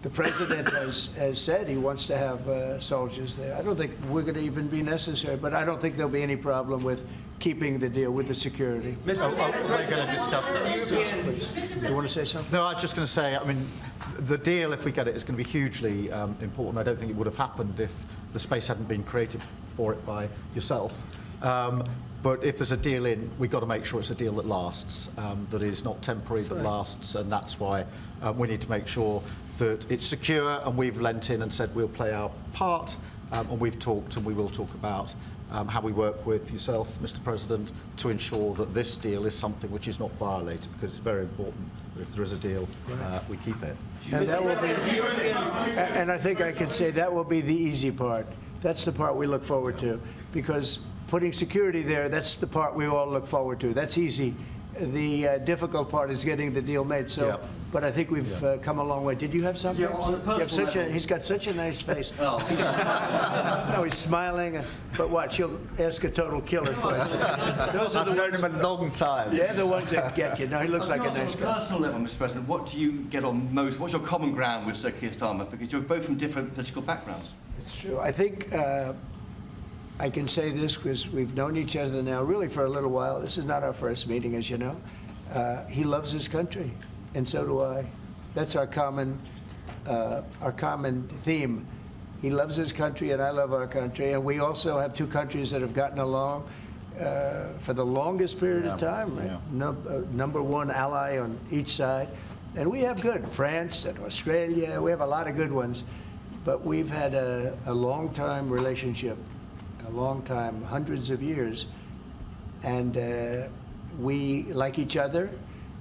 the president has said he wants to have soldiers there. I don't think we're going to even be necessary, but I don't think there'll be any problem with keeping the deal with the security. We're going to discuss that. You want to say something? No, I was just going to say, I mean, the deal, if we get it, is going to be hugely important. I don't think it would have happened if the space hadn't been created for it by yourself. But if there's a deal in, we've got to make sure it's a deal that lasts, that is not temporary, that lasts, and that's why we need to make sure that it's secure, and we've lent in and said we'll play our part, and we've talked and we will talk about how we work with yourself, Mr. President, to ensure that this deal is something which is not violated, because it's very important that if there is a deal, we keep it. And that will be, and I think I could say that will be the easy part. That's the part we look forward to, because putting security there, that's the part we all look forward to. That's easy. The difficult part is getting the deal made. So, but I think we've come a long way. Did you have something? Yeah, on a personal level. He's got such a nice face. Oh. He's smiling. But watch, he'll ask a total killer question. Those are the ones. I've known him a long time. They're the ones that get you. No, he looks like a nice guy. On a personal level, Mr. President, what do you get on most? What's your common ground with Sir Keir Starmer? Because you're both from different political backgrounds. It's true. I think I can say this because we've known each other now really for a little while. This is not our first meeting, as you know. He loves his country, and so do I. That's our common theme. He loves his country, and I love our country. And we also have two countries that have gotten along for the longest period of time. Right? Number one ally on each side. And we have good. France and Australia, we have a lot of good ones. But we've had a long-time relationship, a long time, hundreds of years. And we like each other,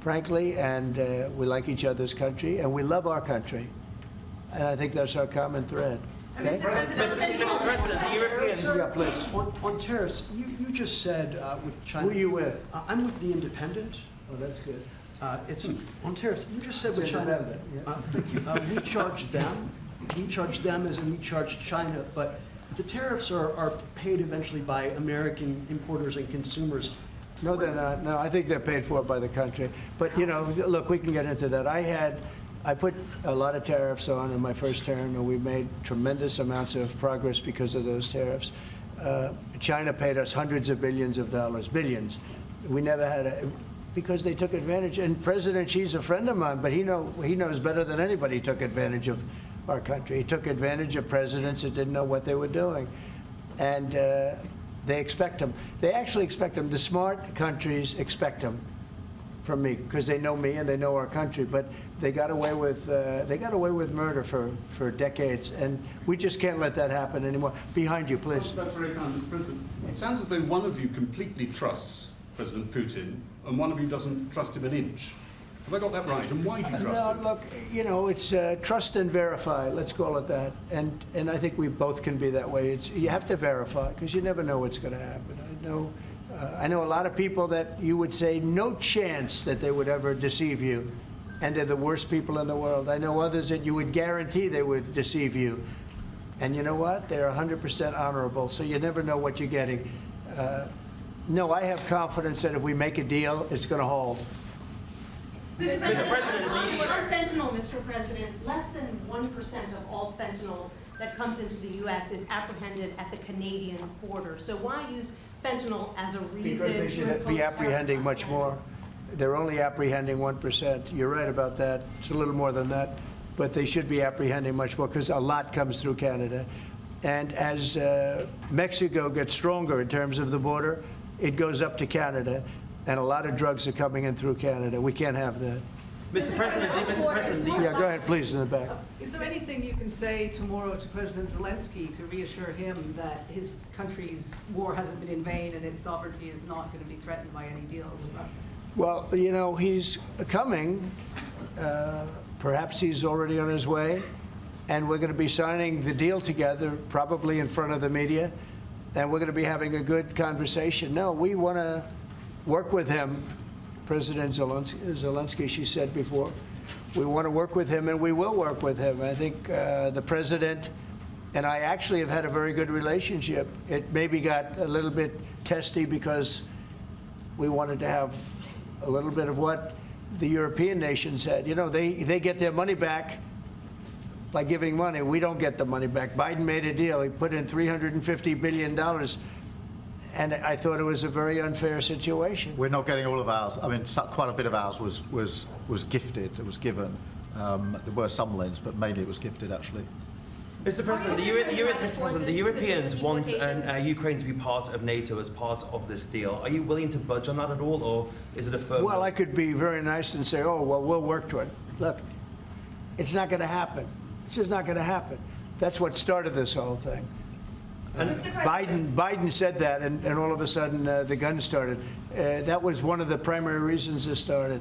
frankly, and we like each other's country, and we love our country. And I think that's our common thread. Okay? Mr. President, the Europeans... Yeah, please. On tariffs, you just said with China... Who are you with? I'm with The Independent. Oh, that's good. It's on tariffs. You just said with China. Thank you. We charge them. We charge them as in we charge China, but the tariffs are paid eventually by American importers and consumers. No, they're not. No, I think they're paid for by the country. But, you know, look, we can get into that. I put a lot of tariffs on in my first term, and we made tremendous amounts of progress because of those tariffs. China paid us hundreds of billions of dollars, billions. We never had because they took advantage. And President Xi's a friend of mine, but he knows better than anybody he took advantage of our country. He took advantage of presidents that didn't know what they were doing. And they expect them. They actually expect them. The smart countries expect them from me because they know me and they know our country. But they got away with murder for decades, and we just can't let that happen anymore. Behind you, please. That's very kind, Mr. President. It sounds as though one of you completely trusts President Putin and one of you doesn't trust him an inch. Have I got that right? And why do you trust him? Look, you know, it's trust and verify. Let's call it that. And I think we both can be that way. You have to verify because you never know what's going to happen. I know a lot of people that you would say no chance that they would ever deceive you, and they're the worst people in the world. I know others that you would guarantee they would deceive you, and you know what? They're 100% honorable. So you never know what you're getting. No, I have confidence that if we make a deal, it's going to hold. Mr. President, on fentanyl, Mr. President, less than 1% of all fentanyl that comes into the U.S. is apprehended at the Canadian border. So why use fentanyl as a reason because they should be apprehending much more. They're only apprehending 1%. You're right about that. It's a little more than that. But they should be apprehending much more because a lot comes through Canada. And as Mexico gets stronger in terms of the border, it goes up to Canada. And a lot of drugs are coming in through Canada. We can't have that. Mr. President, yeah, go ahead, please, in the back. Is there anything you can say tomorrow to President Zelensky to reassure him that his country's war hasn't been in vain and its sovereignty is not going to be threatened by any deal with Russia? Well, you know, he's coming. Perhaps he's already on his way. And we're going to be signing the deal together, probably in front of the media. And we're going to be having a good conversation. No, we want to work with him. President Zelensky, she said before. We want to work with him, and we will work with him. I think the president and I actually have had a very good relationship. It maybe got a little bit testy because we wanted to have a little bit of what the European nations had. You know, they get their money back by giving money. We don't get the money back. Biden made a deal. He put in $350 billion. And I thought it was a very unfair situation. We're not getting all of ours. I mean, quite a bit of ours was gifted. It was given. There were some loans, but mainly it was gifted, actually. Mr. President, the Europeans want Ukraine to be part of NATO as part of this deal. Are you willing to budge on that at all, or is it a firm? Well, I could be very nice and say, oh, well, we'll work to it. Look, it's not going to happen. It's just not going to happen. That's what started this whole thing. Biden said that, and all of a sudden the guns started. That was one of the primary reasons this started.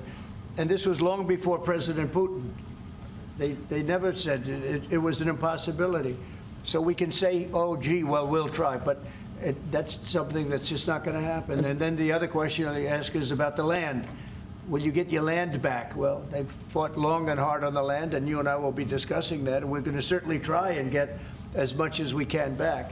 And this was long before President Putin. They never said it was an impossibility. So we can say, oh, gee, well, we'll try. But that's something that's just not going to happen. And then the other question I ask is about the land. Will you get your land back? Well, they've fought long and hard on the land, and you and I will be discussing that. And we're going to certainly try and get as much as we can back.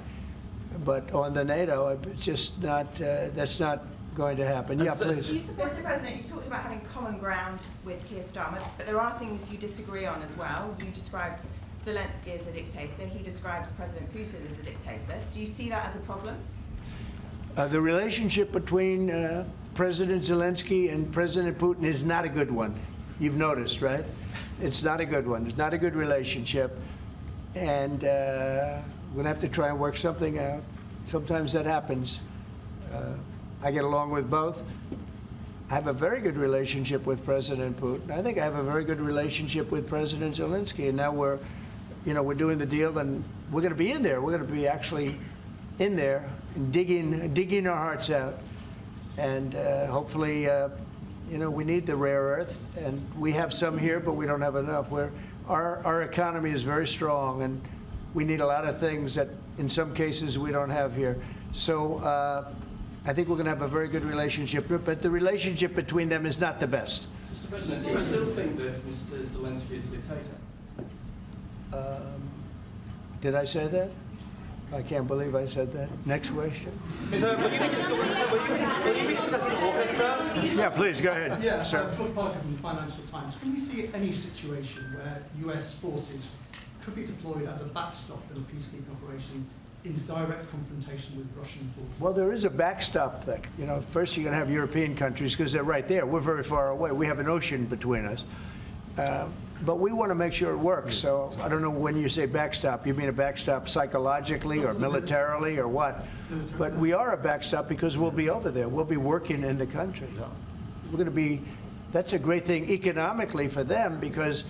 But on the NATO, it's just not, that's not going to happen. Yeah, please. Mr. President, you talked about having common ground with Keir Starmer, but there are things you disagree on as well. You described Zelensky as a dictator. He describes President Putin as a dictator. Do you see that as a problem? The relationship between President Zelensky and President Putin is not a good one. You've noticed, right? It's not a good one. It's not a good relationship. And we're going to have to try and work something out. Sometimes that happens. I get along with both. I have a very good relationship with President Putin. I think I have a very good relationship with President Zelensky. And now we're doing the deal, and we're going to be in there. We're going to be actually in there and digging our hearts out. And hopefully, we need the rare earth, and we have some here, but we don't have enough. Our economy is very strong, and we need a lot of things that in some cases we don't have here. So I think we're going to have a very good relationship, but the relationship between them is not the best. Mr. President, do you still think that Mr. Zelensky is a dictator? Did I say that? I can't believe I said that. Next question. Will you be discussing AUKUS, sir? Yeah, please, go ahead, Yeah, sir. George Parker from the Financial Times. Can you see any situation where US forces could be deployed as a backstop in a peacekeeping operation in direct confrontation with Russian forces? Well, there is a backstop thing. You know, first you're going to have European countries because they're right there. We're very far away. We have an ocean between us. But we want to make sure it works. So I don't know when you say backstop, you mean a backstop psychologically or militarily or what? But we are a backstop because we'll be over there. We'll be working in the country. We're going to be, that's a great thing economically for them because,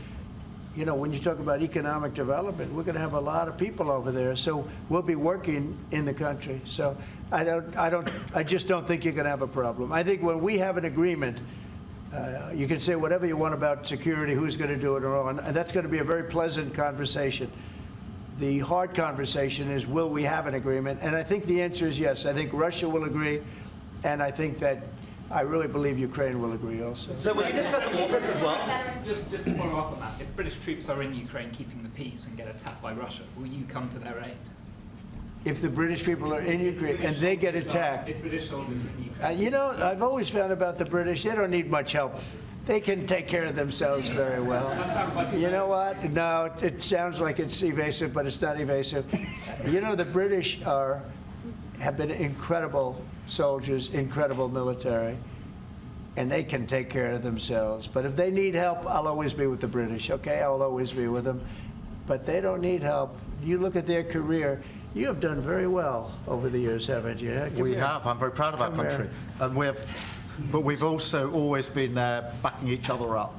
you know, when you talk about economic development, we're going to have a lot of people over there. So we'll be working in the country. So I just don't think you're going to have a problem. I think when we have an agreement, you can say whatever you want about security, who's going to do it or all, and that's going to be a very pleasant conversation. The hard conversation is, will we have an agreement? And I think the answer is yes. I think Russia will agree, and I think that I really believe Ukraine will agree also. So will you discuss AUKUS as well? Just to follow up on that, if British troops are in Ukraine keeping the peace and get attacked by Russia, will you come to their aid? If the British people are in Ukraine and they get attacked, If British soldiers are in Ukraine. you know, I've always found about the British, they don't need much help. They can take care of themselves very well. You know what? No, it sounds like it's evasive, but it's not evasive. You know, the British have been incredible soldiers, incredible military, and they can take care of themselves. But if they need help, I'll always be with the British, okay? I'll always be with them. But they don't need help. You look at their career. You have done very well over the years, haven't you? We have. I'm very proud of our country. And but we've also always been there backing each other up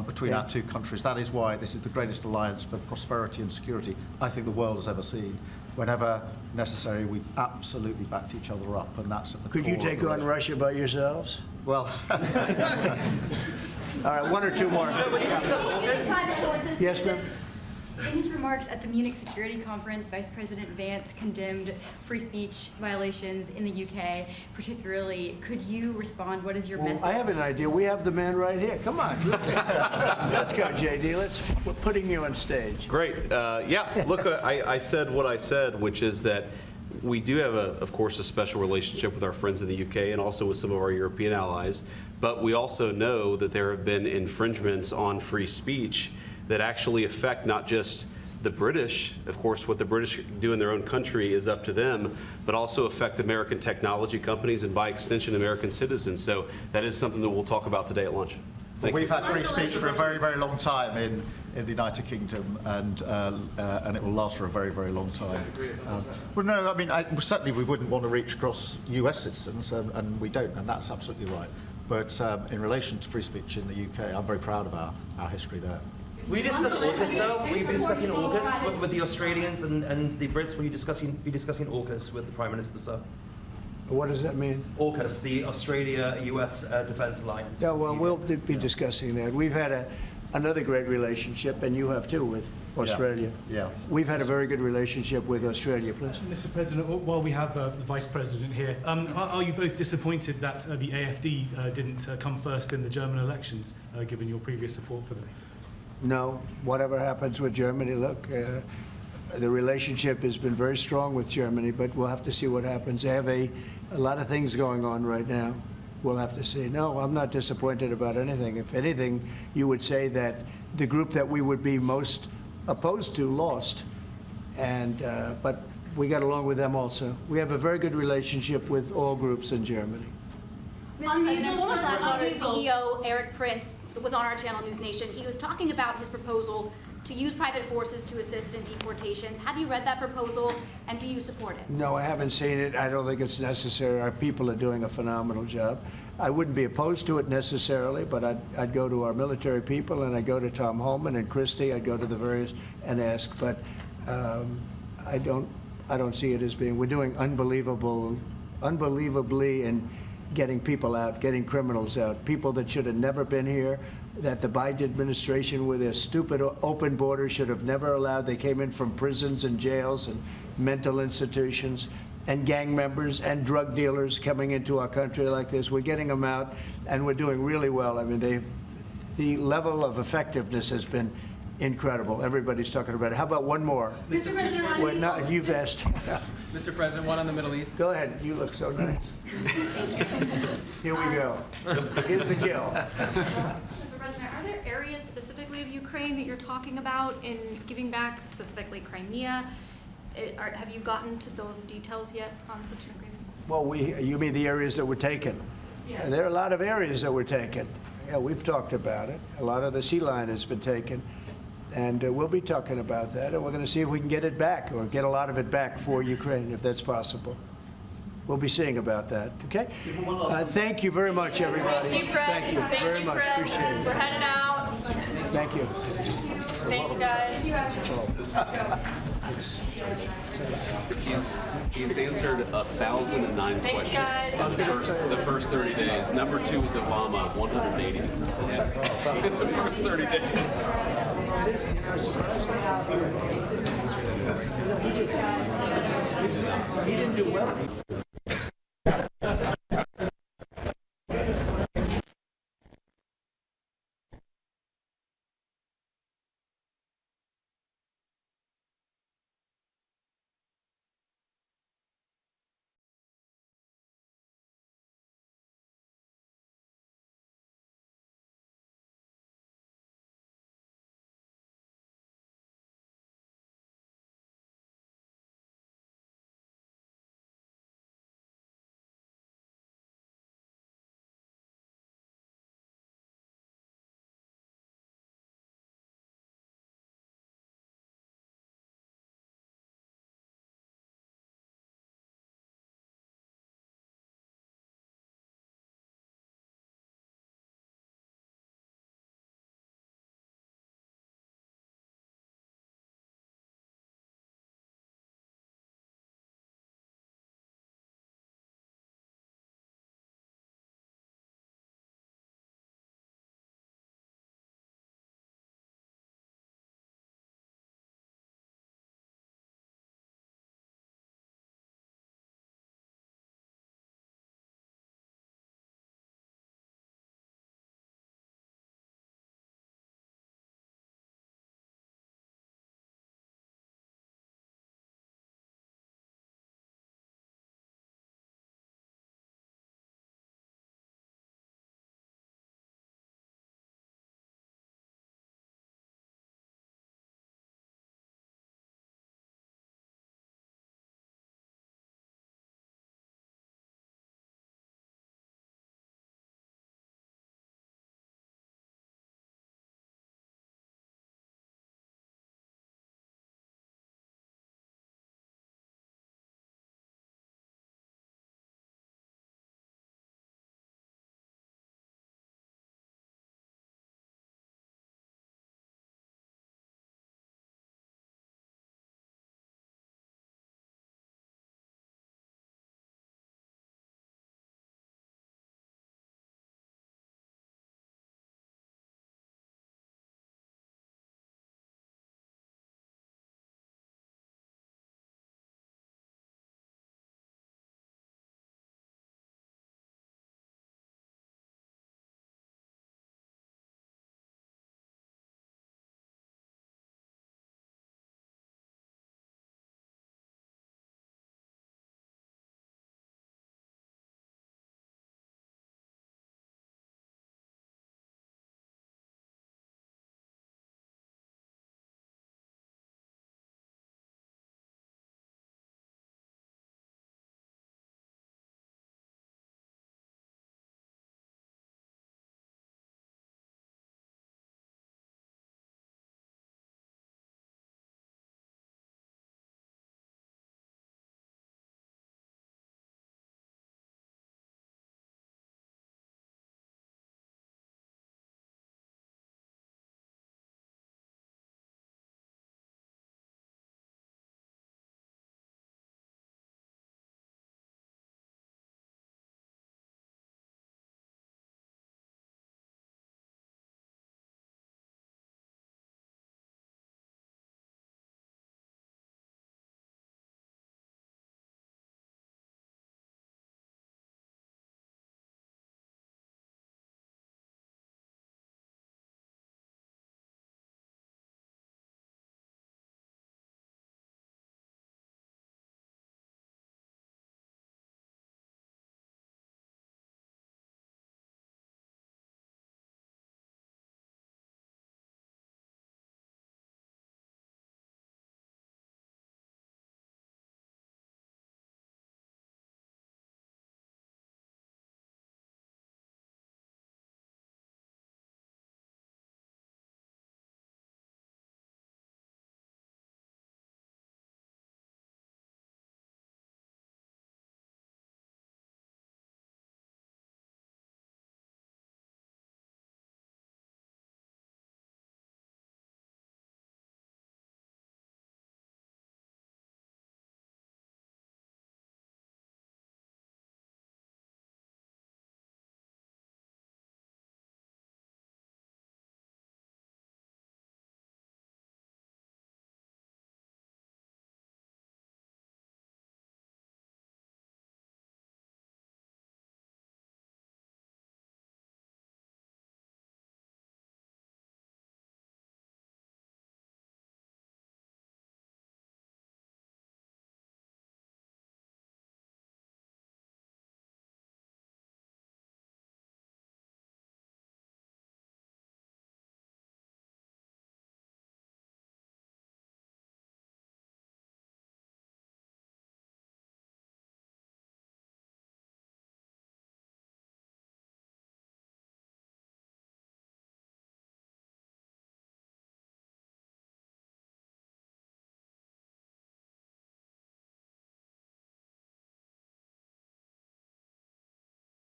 between our two countries. That is why this is the greatest alliance for prosperity and security I think the world has ever seen. Whenever necessary, we've absolutely backed each other up, and that's at the core. Could you take on Russia by yourselves? Well, all right, one or two more. Yes, ma'am. In his remarks at the Munich Security Conference, Vice President Vance condemned free speech violations in the UK, particularly. Could you respond? What is your message? I have an idea. We have the man right here. Come on. Let's go, JD. We're putting you on stage. Great. Yeah, look, I said what I said, which is that we do have, of course, a special relationship with our friends in the UK and also with some of our European allies. But we also know that there have been infringements on free speech that actually affect not just the British, of course, what the British do in their own country is up to them, but also affect American technology companies and by extension American citizens. So that is something that we'll talk about today at lunch. We've had free speech for a very, very long time in the United Kingdom, and it will last for a very, very long time. Well, no, I mean, certainly we wouldn't want to reach across US citizens, and we don't, and that's absolutely right. But in relation to free speech in the UK, I'm very proud of our history there. We discussed AUKUS, though. We've been discussing AUKUS with the Australians and the Brits. Will you be discussing AUKUS with the Prime Minister, sir? What does that mean? AUKUS, the Australia-US Defence Alliance. Yeah, well, we'll be discussing that. We've had another great relationship, and you have too, with Australia. Yeah. We've had a very good relationship with Australia, please. Mr. President, while we have the Vice President here, are you both disappointed that the AfD didn't come first in the German elections, given your previous support for them? No, whatever happens with Germany, look, the relationship has been very strong with Germany, but we'll have to see what happens. They have a lot of things going on right now. We'll have to see. No, I'm not disappointed about anything. If anything, you would say that the group that we would be most opposed to lost, but we got along with them also. We have a very good relationship with all groups in Germany. On Blackwater CEO Eric Prince was on our channel News Nation. He was talking about his proposal to use private forces to assist in deportations. Have you read that proposal, and do you support it? No, I haven't seen it. I don't think it's necessary. Our people are doing a phenomenal job. I wouldn't be opposed to it necessarily, but I'd go to our military people, and I'd go to Tom Homan and Christie. I'd go to the various and ask, but I don't see it as being. We're doing unbelievably in getting people out, getting criminals out, people that should have never been here, that the Biden administration with their stupid open borders should have never allowed. They came in from prisons and jails and mental institutions, and gang members and drug dealers coming into our country like this. We're getting them out, and we're doing really well. I mean, the level of effectiveness has been incredible. Everybody's talking about it. How about one more? Mr. President, Well, no, you've asked. Mr. President, one on the Middle East. Go ahead. You look so nice. Here we go. Here's the kill. Mr. President, are there areas specifically of Ukraine that you're talking about in giving back, specifically Crimea? Have you gotten to those details yet on such an agreement? Well, you mean the areas that were taken? Yes. There are a lot of areas that were taken. Yeah, we've talked about it. A lot of the sea line has been taken. And we'll be talking about that, and we're going to see if we can get it back, or get a lot of it back for Ukraine, if that's possible. We'll be seeing about that, okay? Thank you very much, everybody. Thank you, Chris. Thank you very much. Chris. Appreciate it. We're heading out. Thank you. Thanks, guys. He's answered 1,009 Thanks, questions guys. the first 30 days. Number 2 is Obama, 180. The first 30 days. He didn't do well.